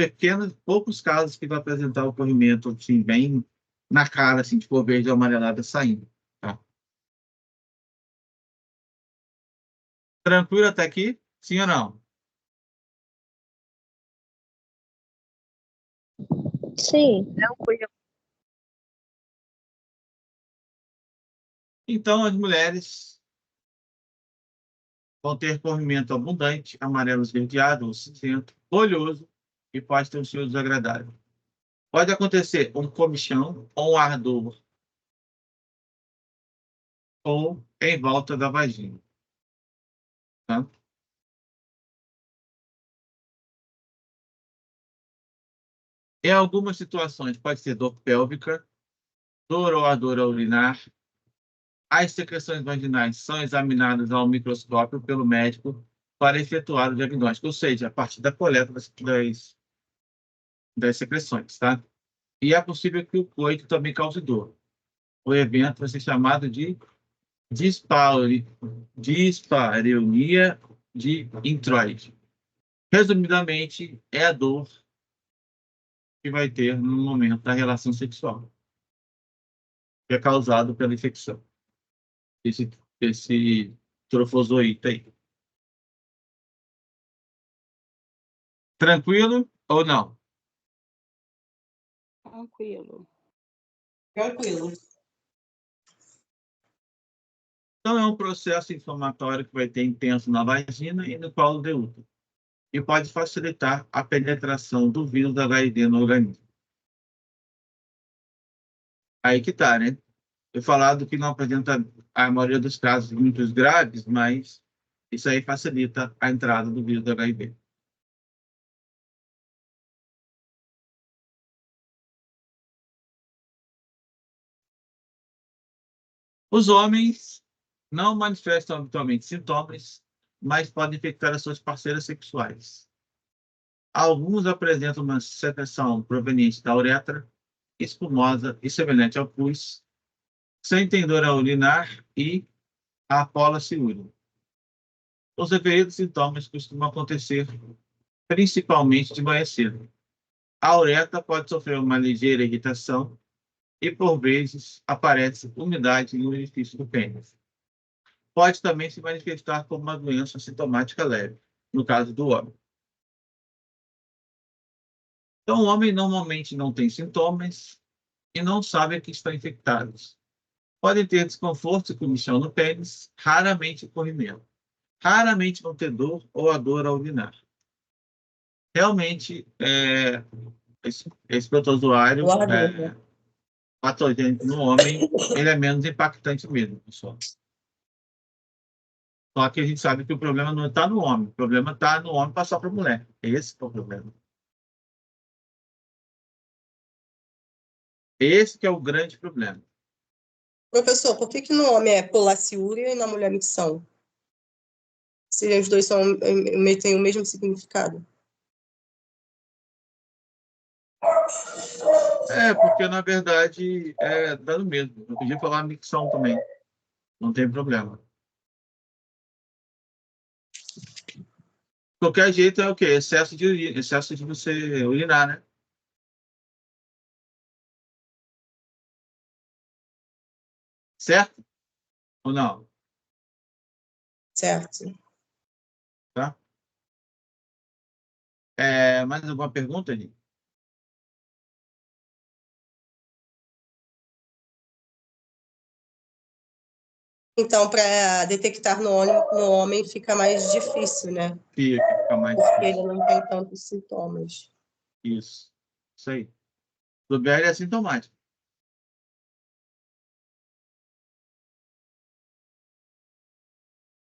poucos casos que vai apresentar o corrimento assim, bem na cara, assim, tipo verde ou amarelada saindo, tá? Tranquilo até aqui? Sim ou não? Sim. Então, as mulheres vão ter corrimento abundante, amarelo esverdeado ou cinzento, oleoso e pode ter um cheiro desagradável. Pode acontecer um comichão ou um ardor ou em volta da vagina. Tá? Em algumas situações, pode ser dor pélvica, dor ou ardor ao urinar. As secreções vaginais são examinadas ao microscópio pelo médico para efetuar o diagnóstico, ou seja, a partir da coleta das secreções, tá? E é possível que o coito também cause dor. O evento vai ser chamado de dispareunia de introite. Resumidamente, é a dor que vai ter no momento da relação sexual, que é causado pela infecção. Esse trofozoíta aí. Tranquilo ou não? Tranquilo. Tranquilo. Então, é um processo inflamatório que vai ter intenso na vagina e no colo do útero, e pode facilitar a penetração do vírus da HIV no organismo. Aí que tá, né? Eu falado que não apresenta a maioria dos casos muito graves, mas isso aí facilita a entrada do vírus do HIV. Os homens não manifestam habitualmente sintomas, mas podem infectar as suas parceiras sexuais. Alguns apresentam uma secreção proveniente da uretra, espumosa e semelhante ao pus, sem tendor a urinar e a policiúria. Os referidos sintomas costumam acontecer principalmente de manhã cedo. A uretra pode sofrer uma ligeira irritação e, por vezes, aparece umidade no orifício do pênis. Pode também se manifestar como uma doença sintomática leve, no caso do homem. Então, o homem normalmente não tem sintomas e não sabe que estão infectados. Podem ter desconforto e comichão no pênis, raramente corrimento. Raramente vão ter dor ou a dor ao urinar. Realmente, esse protozoário patogênico no homem, ele é menos impactante mesmo, pessoal. Só que a gente sabe que o problema não está no homem, o problema está no homem passar para a mulher. Esse é o problema. Esse que é o grande problema. Professor, por que no homem é polaciúria e na mulher micção? Se os dois têm o mesmo significado. Porque na verdade dá no mesmo. Eu podia falar micção também. Não tem problema. De qualquer jeito é o quê? Excesso de você urinar, né? Certo? Ou não? Certo. Tá? Mais alguma pergunta, gente? Então, para detectar no homem fica mais difícil, né? Fica mais Porque difícil. ele não tem tantos sintomas. Isso aí. Do BL é sintomático.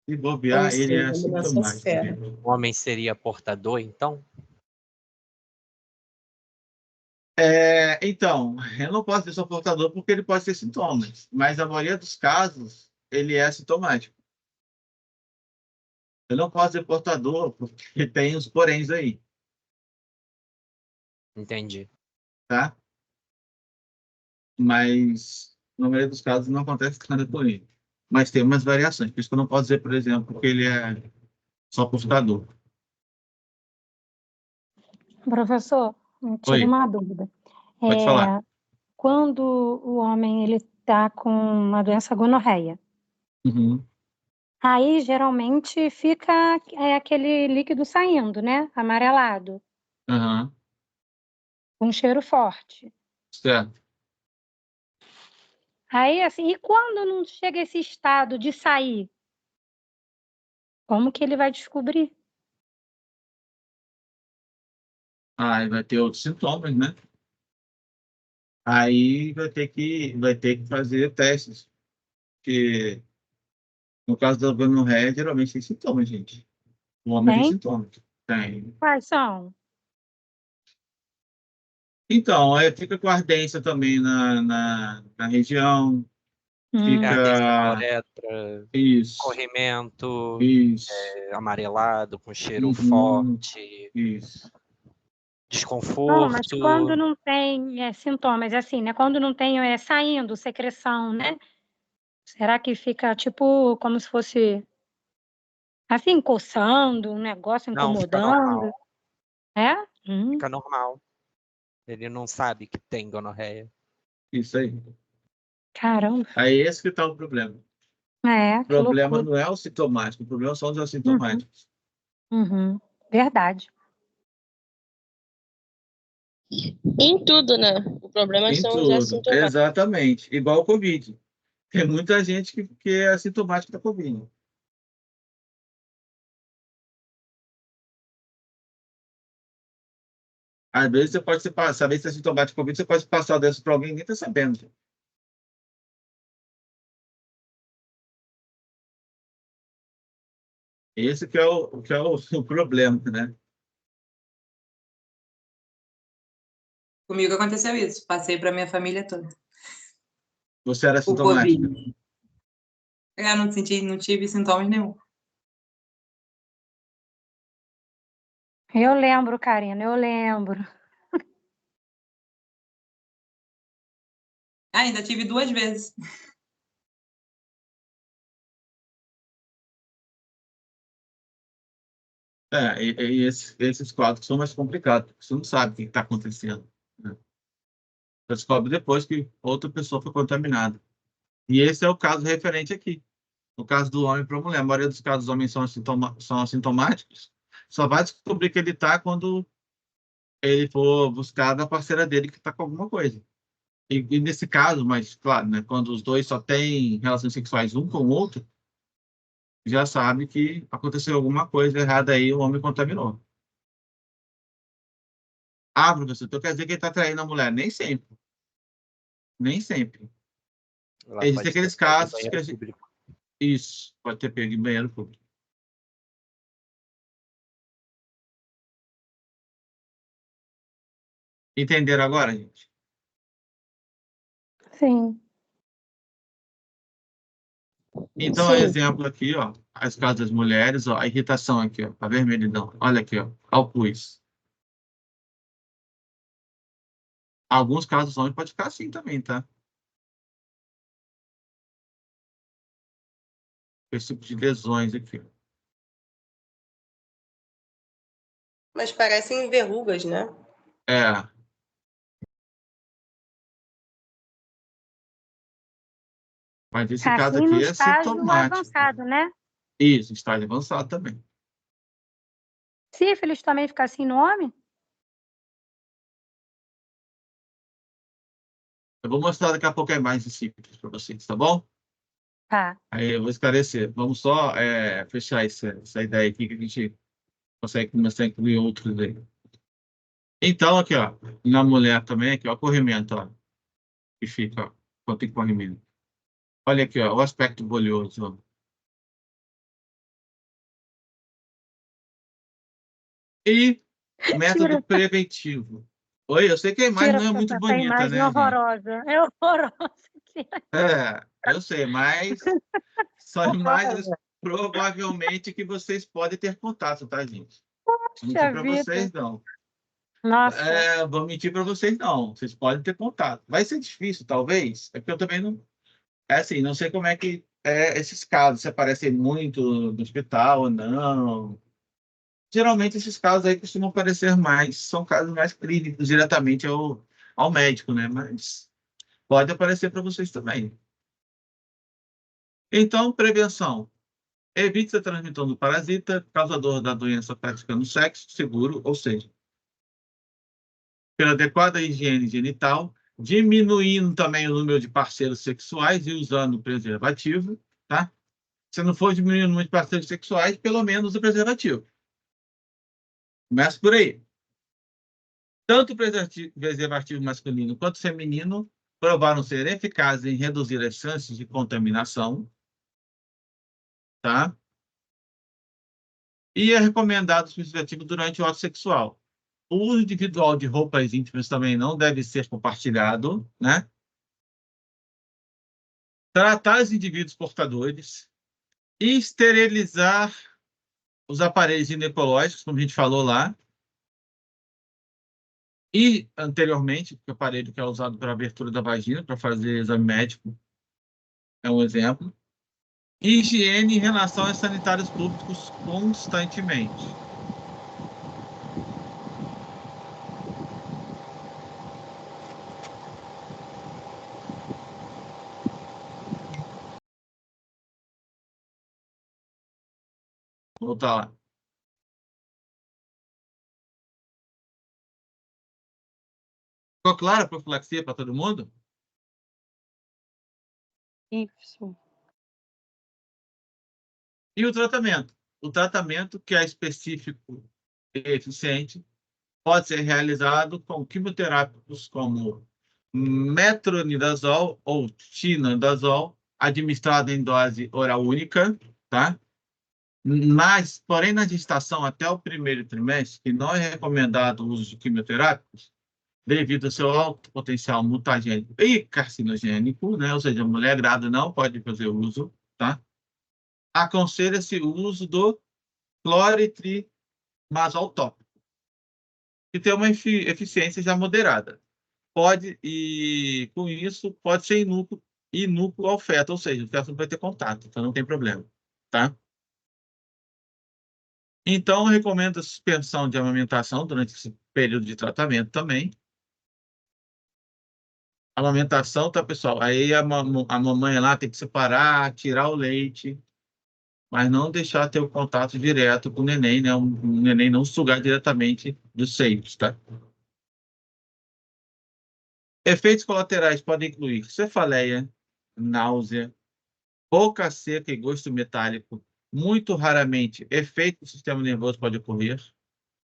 Se bobear, Ou ele é seja, doença sintomático. séria. gente. O homem seria portador, então? Então, eu não posso dizer sou portador porque ele pode ter sintomas, mas a maioria dos casos ele é sintomático. Eu não posso dizer portador porque tem os poréns aí, Entendi. tá? Mas na maioria dos casos não acontece nada com ele. Mas tem umas variações, por isso que eu não posso dizer, por exemplo, que ele é só portador. Professor, me tira Oi, uma dúvida. pode falar. Quando o homem ele está com uma doença gonorreia, Uhum. aí geralmente fica aquele líquido saindo, né? Amarelado, Aham. com cheiro forte. Certo. Aí, assim, e quando não chega esse estado de sair, como que ele vai descobrir? Aí vai ter outros sintomas, né? Aí vai ter que fazer testes, porque no caso da gonorreia, geralmente tem sintomas, gente. O homem tem Tem? sintomas. Tem. Quais são? Então, aí fica com ardência também na região, Ardência na fica uretra, isso, corrimento, isso, amarelado, com cheiro uhum, forte, isso. Não, mas quando desconforto. não tem sintomas, assim, né? Quando não tem saindo secreção, né? Será que fica tipo como se fosse assim, coçando, um negócio Não, fica incomodando? normal. É? Fica normal. Ele não sabe que tem gonorreia. Isso aí. Caramba. Aí esse que está o problema. O Que problema loucura. não é o sintomático, o problema são os Uhum, assintomáticos. uhum. Verdade. Em tudo, né? O problema Em são os tudo, assintomáticos. exatamente. Igual o Covid. Tem muita gente que é assintomática da Covid. Às vezes você pode saber se é sintomático Covid, você pode passar dessa para alguém e nem está sabendo. Esse que é o problema, né? Comigo aconteceu isso. Passei para minha família toda. Você era O Covid. assintomática. Eu não tive sintomas nenhum. Eu lembro, Karina, eu lembro. Ainda tive 2 vezes. E esses quadros são mais complicados, porque você não sabe o que está acontecendo, né? Você descobre depois que outra pessoa foi contaminada. E esse é o caso referente aqui. No caso do homem para a mulher, a maioria dos casos dos homens são assintomáticos. Só vai descobrir que ele está quando ele for buscar da parceira dele que está com alguma coisa. E nesse caso, mas claro, né, quando os dois só têm relações sexuais um com o outro, já sabe que aconteceu alguma coisa errada aí, o homem contaminou. Ah, professor, então quer dizer que ele está traindo a mulher? Nem sempre. Nem sempre. Ela Existem pode ter aqueles pego em casos que banheiro público. Isso, pode ter pego em banheiro público. Entenderam agora, gente? Sim. Então, Sim. exemplo aqui, ó, as casas das mulheres, ó, a irritação aqui, ó, a vermelhidão. Olha aqui, ó, o pus. Alguns casos homens pode ficar assim também, tá? Esse tipo de lesões aqui. Mas parecem verrugas, né? É. Mas esse caso Assim, no aqui é estágio sintomático. avançado, né? Isso, estágio avançado também. Sífilis também fica assim no homem? Eu vou mostrar daqui a pouco a imagem de sífilis para vocês, tá bom? Tá. Aí eu vou esclarecer. Vamos só fechar essa ideia aqui que a gente consegue começar a incluir outros aí. Então, aqui, ó, na mulher também, aqui, ó, corrimento, ó, que fica, ó, quando tem corrimento. Olha aqui, ó, o aspecto bolhoso, ó. E método Tira, preventivo. Oi, eu sei que a imagem tira não é muito essa bonita, imagem né, gente? horrorosa. É horrorosa. Eu sei, mas são imagens Horrorosa. provavelmente que vocês podem ter contato, tá, gente? Vou mentir Puxa para vida. vocês, não. Nossa. Vou mentir para vocês, não. Vocês podem ter contato. Vai ser difícil, talvez. É porque eu também não. É assim, não sei como é que esses casos, se aparecem muito no hospital ou não. Geralmente, esses casos aí costumam aparecer mais. São casos mais clínicos, diretamente ao médico, né? Mas pode aparecer para vocês também. Então, prevenção. Evite a transmissão do parasita, causador da doença praticando sexo seguro, ou seja, pela adequada higiene genital, diminuindo também o número de parceiros sexuais e usando preservativo, tá? Se não for diminuindo o número de parceiros sexuais, pelo menos o preservativo. Começa por aí. Tanto o preservativo masculino quanto feminino provaram ser eficazes em reduzir as chances de contaminação, tá? E é recomendado o preservativo durante o ato sexual. O uso individual de roupas íntimas também não deve ser compartilhado, né? Tratar os indivíduos portadores, esterilizar os aparelhos ginecológicos, como a gente falou lá, e anteriormente, o aparelho que é usado para abertura da vagina, para fazer exame médico, é um exemplo. E higiene em relação aos sanitários públicos constantemente. Vou voltar lá. Ficou claro a profilaxia para todo mundo? Isso. E o tratamento? O tratamento, que é específico e eficiente, pode ser realizado com quimioterápicos como metronidazol ou tinidazol, administrado em dose oral única, tá? Mas, porém, na gestação até o primeiro trimestre, que não é recomendado o uso de quimioterápicos, devido ao seu alto potencial mutagênico e carcinogênico, né? Ou seja, a mulher grávida não pode fazer uso, tá? Aconselha-se o uso do cloritrimalol tópico, que tem uma eficiência já moderada. E com isso, pode ser inúcuo ao feto, ou seja, o feto não vai ter contato, então não tem problema, tá? Então, eu recomendo a suspensão de amamentação durante esse período de tratamento também. Amamentação, tá, pessoal? Aí a mamãe lá tem que separar, tirar o leite, mas não deixar ter o contato direto com o neném, né? O neném não sugar diretamente dos seios, tá? Efeitos colaterais podem incluir cefaleia, náusea, boca seca e gosto metálico. Muito raramente, efeito do sistema nervoso pode ocorrer,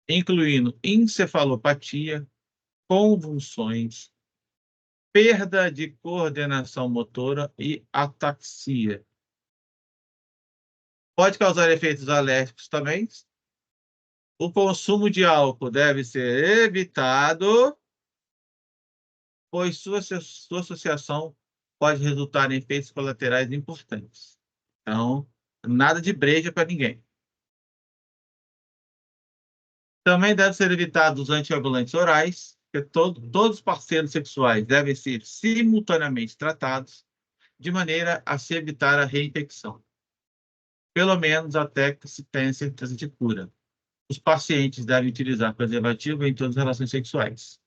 incluindo encefalopatia, convulsões, perda de coordenação motora e ataxia. Pode causar efeitos alérgicos também. O consumo de álcool deve ser evitado, pois sua associação pode resultar em efeitos colaterais importantes. Então, nada de breja para ninguém. Também deve ser evitado os anticoagulantes orais, porque todos os parceiros sexuais devem ser simultaneamente tratados, de maneira a se evitar a reinfecção, pelo menos até que se tenha certeza de cura. Os pacientes devem utilizar preservativo em todas as relações sexuais.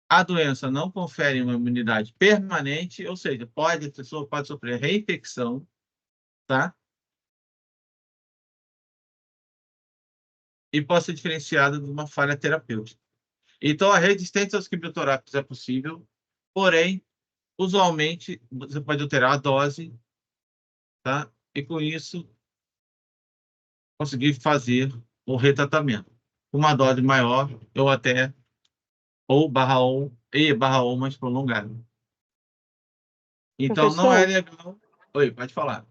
A doença não confere uma imunidade permanente, ou seja, a pessoa pode sofrer reinfecção, tá? E pode ser diferenciada de uma falha terapêutica. Então, a resistência aos quimioterápicos é possível, porém, usualmente, você pode alterar a dose tá? E com isso, conseguir fazer o retratamento. Uma dose maior, ou /1 mais prolongada. Então, não é Professor, legal. Oi, pode falar.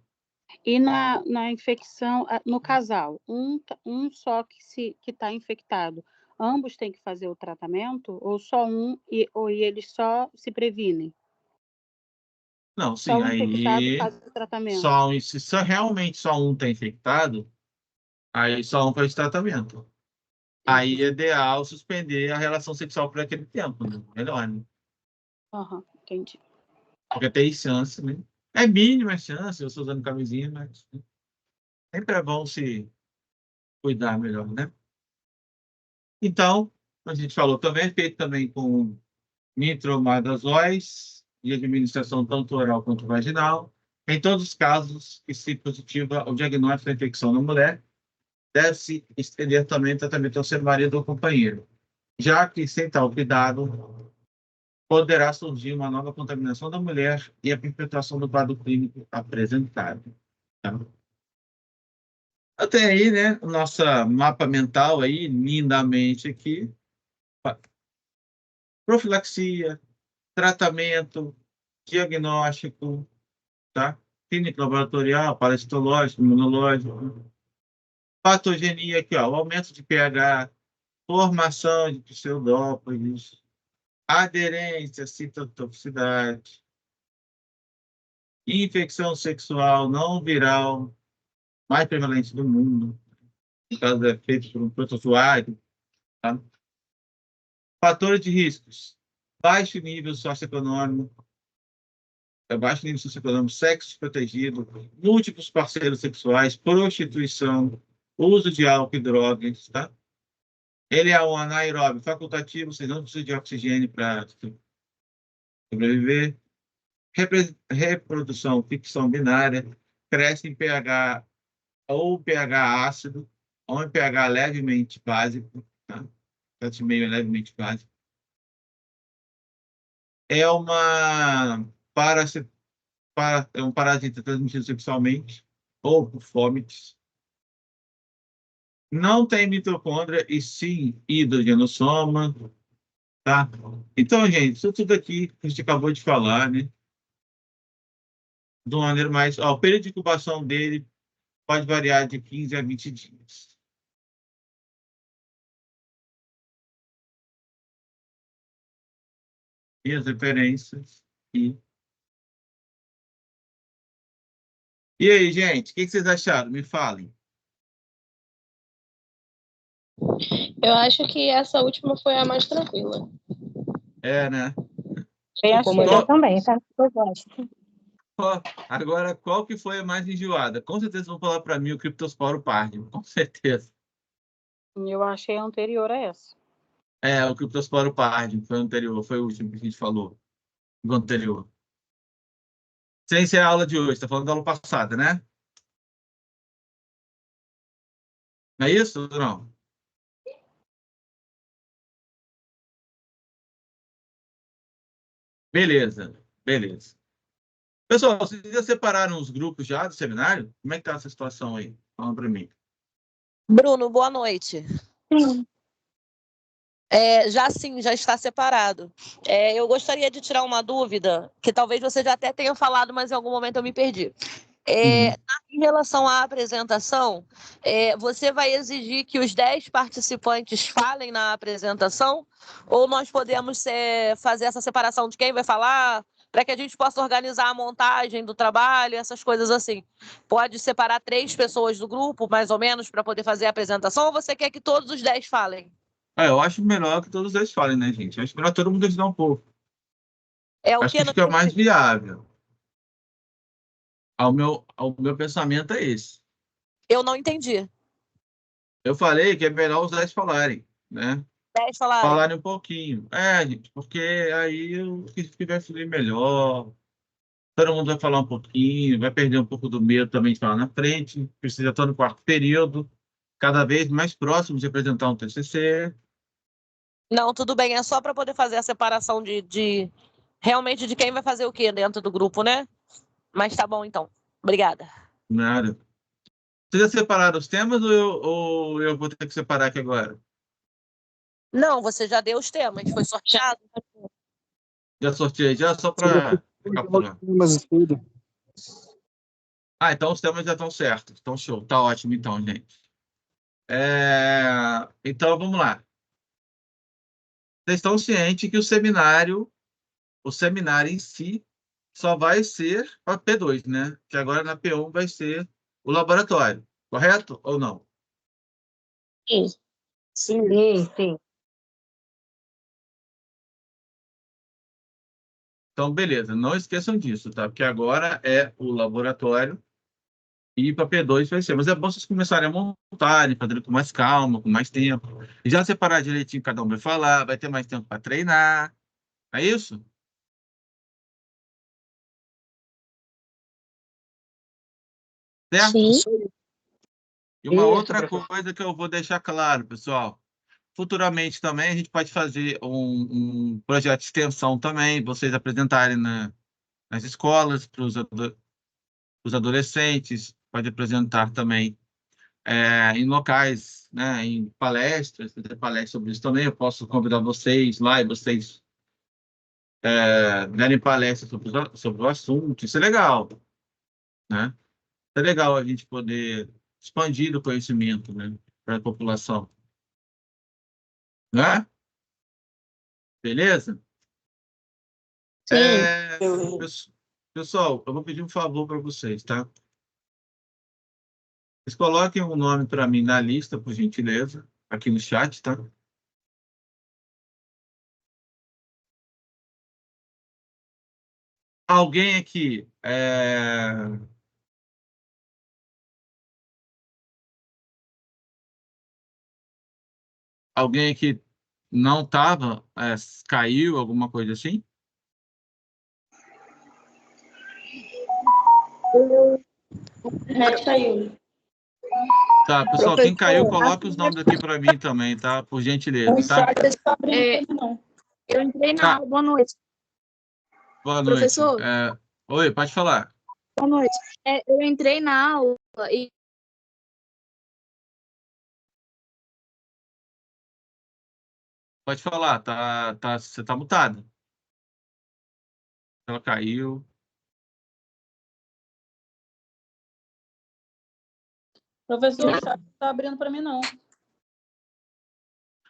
e na infecção, no casal, um só que está infectado, ambos têm que fazer o tratamento? Ou só um e eles só se previnem? Não, Só sim, o infectado aí faz o tratamento? se realmente só um está infectado, aí só um faz tratamento. Aí é ideal suspender a relação sexual por aquele tempo, né? Melhor, né? Aham, entendi. Porque tem chance, né? É mínima a chance, eu estou usando camisinha, mas sempre é bom se cuidar melhor, né? Então, a gente falou também, é feito também com nitronidazóis de administração tanto oral quanto vaginal. Em todos os casos que se positiva o diagnóstico da infecção na mulher, deve-se estender também o tratamento ao seu marido ou companheiro, já que, sem tal cuidado, poderá surgir uma nova contaminação da mulher e a perpetuação do quadro clínico apresentado. Tá? Até aí, né, o nosso mapa mental aí, lindamente aqui, profilaxia, tratamento, diagnóstico, tá? Clínico laboratorial, parasitológico, imunológico, patogenia aqui, ó, o aumento de pH, formação de pseudópodes, aderência, citotoxicidade, infecção sexual não viral, mais prevalente do mundo, no caso é feito por um protozoário, tá? Fatores de riscos, baixo nível socioeconômico, sexo desprotegido, múltiplos parceiros sexuais, prostituição, uso de álcool e drogas, tá? Ele é um anaeróbio facultativo, você não precisa de oxigênio para sobreviver. Reprodução, ficção binária, cresce em pH ou pH ácido, ou em pH levemente básico, tá? pH meio levemente básico. É é um parasita transmitido sexualmente ou por fomites. Não tem mitocôndria e sim hidrogenossoma, tá? Então, gente, isso tudo aqui que a gente acabou de falar, né? De uma maneira mais... Ó, o período de incubação dele pode variar de 15 a 20 dias. E as referências. E aí, gente, o que vocês acharam? Me falem. Eu acho que essa última foi a mais tranquila. É, né? Eu achei eu também, tá? Eu gosto. Agora, qual que foi a mais enjoada? Com certeza vão falar para mim o Cryptosporo pardo, com certeza. Eu achei anterior a essa. É, o Cryptosporo pardo foi o anterior, foi o último que a gente falou. O anterior. Sem ser a aula de hoje, tá falando da aula passada, né? Não é isso ou não? Beleza, beleza. Pessoal, vocês já separaram os grupos já do seminário? Como é que tá essa situação aí? Fala para mim. Bruno, boa noite. Já sim, já está separado. Eu gostaria de tirar uma dúvida, que talvez você já até tenha falado, mas em algum momento eu me perdi. Em relação à apresentação, você vai exigir que os 10 participantes falem na apresentação? Ou nós podemos fazer essa separação de quem vai falar, para que a gente possa organizar a montagem do trabalho, essas coisas assim? Pode separar 3 pessoas do grupo, mais ou menos, para poder fazer a apresentação? Ou você quer que todos os 10 falem? Eu acho melhor que todos eles falem, né, gente? Eu acho melhor todo mundo ajudar um pouco. O acho que fica mais viável. Ao meu pensamento é esse. Eu não entendi. Eu falei que é melhor os 10 falarem, né? 10 falarem? Falarem um pouquinho. Gente, porque aí o que vai fluir melhor. Todo mundo vai falar um pouquinho, vai perder um pouco do medo também de falar na frente. Precisa estar no quarto período, cada vez mais próximo de apresentar um TCC. Não, tudo bem. É só para poder fazer a separação realmente de quem vai fazer o quê dentro do grupo, né? Mas tá bom, então. Obrigada. Nada. Vocês já separaram os temas ou eu vou ter que separar aqui agora? Não, você já deu os temas, foi sorteado. Já sorteei, já só para recapitular. Mas tudo. Ah, então os temas já estão certos. Então, show. Tá ótimo, então, gente. Então, vamos lá. Vocês estão cientes que o seminário em si, só vai ser para P2, né? Que agora na P1 vai ser o laboratório. Correto ou não? Sim. Sim. Então, beleza. Não esqueçam disso, tá? Porque agora é o laboratório e para P2 vai ser. Mas é bom vocês começarem a montarem, fazendo com mais calma, com mais tempo. E já separar direitinho, cada um vai falar, vai ter mais tempo para treinar. É isso? Certo? Sim. E uma Isso, outra professor. coisa que eu vou deixar claro, pessoal. Futuramente também a gente pode fazer um projeto de extensão também, vocês apresentarem nas escolas, para os adolescentes, pode apresentar também em locais, né, em palestras, fazer palestras sobre isso também. Eu posso convidar vocês lá e vocês darem palestras sobre o assunto. Isso é legal, né? É legal a gente poder expandir o conhecimento, né, para a população, né? Beleza? Sim. Pessoal, eu vou pedir um favor para vocês, tá? Vocês coloquem um nome para mim na lista, por gentileza, aqui no chat, tá? Alguém aqui Alguém aqui não estava, caiu, alguma coisa assim? Internet caiu. Tá, pessoal, quem caiu, coloque os nomes aqui para mim também, tá? Por gentileza, tá? Eu entrei na Tá. aula. Boa noite. Boa noite. Professor? Oi, pode falar. Boa noite. Eu entrei na aula e Pode falar, você tá mutado. Ela caiu. Professor, o chat não está abrindo para mim, não.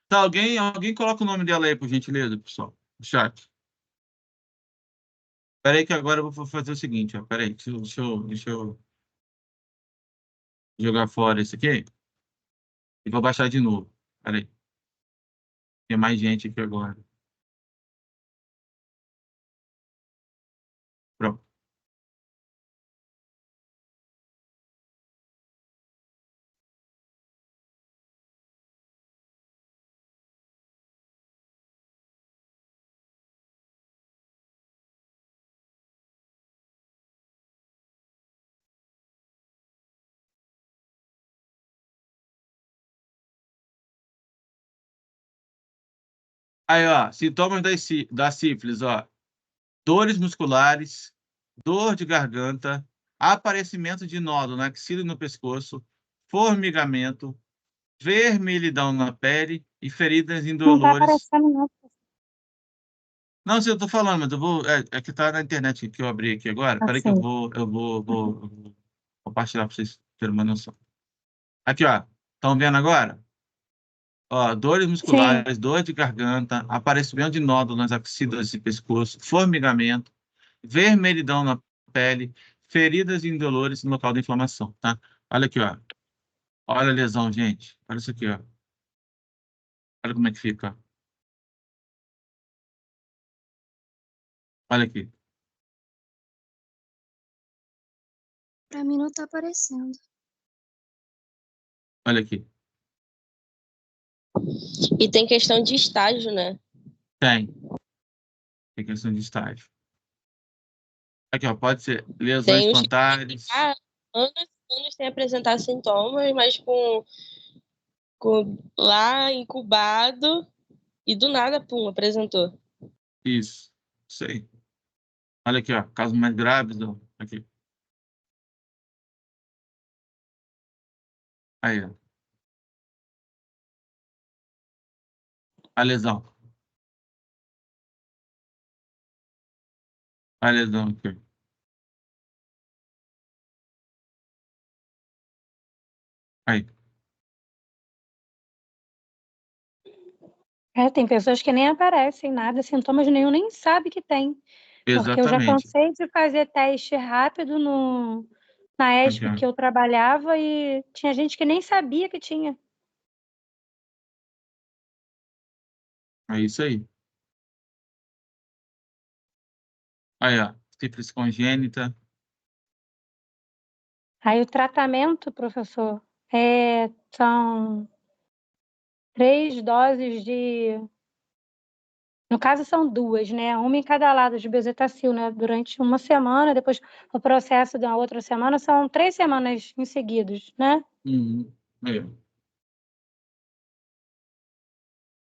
Tá, alguém coloca o nome dela aí, por gentileza, pessoal, no chat. Espera aí que agora eu vou fazer o seguinte, ó. Espera aí, deixa eu jogar fora esse aqui e vou baixar de novo. Espera aí. Tem mais gente aqui agora. Pronto. Aí, ó, sintomas da sífilis, ó. Dores musculares, dor de garganta, aparecimento de nódulo na axila e no pescoço, formigamento, vermelhidão na pele e feridas Não tá indolores. aparecendo, não. Não, sei, eu tô falando, mas eu vou. É que tá na internet que eu abri aqui agora. Peraí que eu Assim. vou compartilhar para vocês terem uma noção. Aqui, ó. Estão vendo agora? Ó, dores musculares, dor de garganta, aparecimento de nódulos nas axilas e pescoço, formigamento, vermelhidão na pele, feridas indolores no local da inflamação, tá? Olha aqui, ó. Olha a lesão, gente. Olha isso aqui, ó. Olha como é que fica. Olha aqui. Pra mim não tá aparecendo. Olha aqui. E tem questão de estágio, né? Tem questão de estágio. Aqui, ó. Pode ser lesões Tem os plantares. anos sem apresentar sintomas, mas com lá incubado e do nada, pum, apresentou. Isso. Sei. Olha aqui, ó. Casos mais graves, ó. Aqui. Aí, ó. A lesão. A lesão aqui. Aí. Tem pessoas que nem aparecem nada, sintomas nenhum, nem sabe que tem. Porque eu já Exatamente. cansei de fazer teste rápido na Aqui, ESP ó. que eu trabalhava e tinha gente que nem sabia que tinha. É isso aí. Aí, ó. Sífilis congênita. Aí o tratamento, professor, são 3 doses de... No caso, são 2, né? Uma em cada lado de bezetacil, né? Durante uma semana, depois o processo da outra semana, são 3 semanas em seguidos, né? Aí, ó.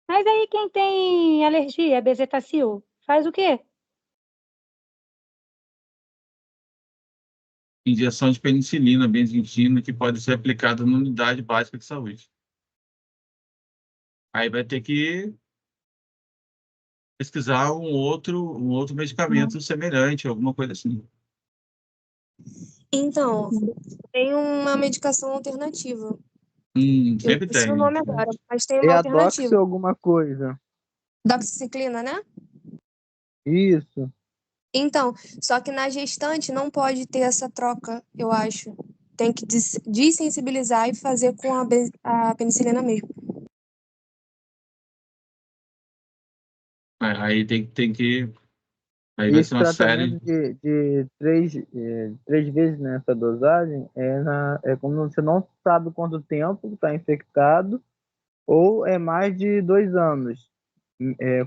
Mas aí quem tem alergia a bezetacil, faz o quê? Injeção de penicilina, benzentina, que pode ser aplicada na unidade básica de saúde. Aí vai ter que pesquisar um outro medicamento semelhante, alguma coisa assim. Então, tem uma medicação alternativa. Eu Sempre esqueci o tem. nome agora, mas tem É uma a Dox alternativa. alguma coisa. Doxiciclina, né? Isso. Então, só que na gestante não pode ter essa troca, eu acho. Tem que desensibilizar e fazer com a penicilina mesmo. Aí tem que. Aí vai ser Esse uma série. tratamento de 3 vezes nessa dosagem é como você não sabe quanto tempo está infectado, ou é mais de 2 anos.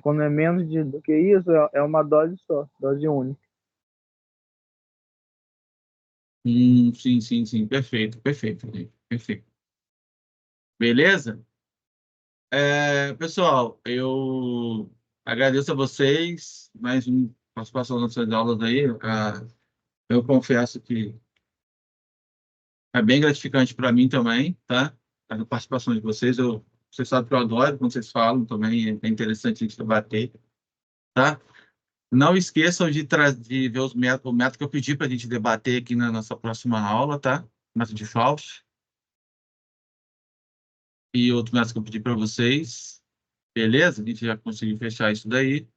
Quando é menos do que isso, é uma dose só, dose única. Sim. Perfeito. Perfeito. Beleza? Pessoal, eu agradeço a vocês, mais uma participação nas suas aulas aí. Eu confesso que é bem gratificante para mim também, tá? A participação de vocês. Vocês sabem que eu adoro quando vocês falam também, é interessante a gente debater, tá? Não esqueçam de ver o método que eu pedi para a gente debater aqui na nossa próxima aula, tá? Método de Faust. E outro método que eu pedi para vocês. Beleza? A gente já conseguiu fechar isso daí.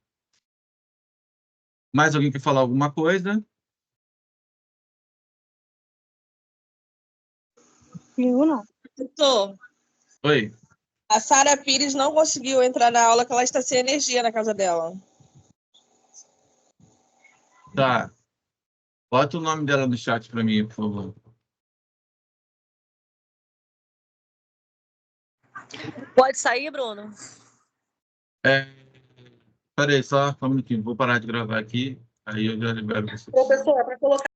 Mais alguém quer falar alguma coisa? Eu não. Doutor, Oi. a Sara Pires não conseguiu entrar na aula que ela está sem energia na casa dela. Tá. Bota o nome dela no chat para mim, por favor. Pode sair, Bruno? Peraí, só um minutinho. Vou parar de gravar aqui. Aí eu já libero você. Professor, para colocar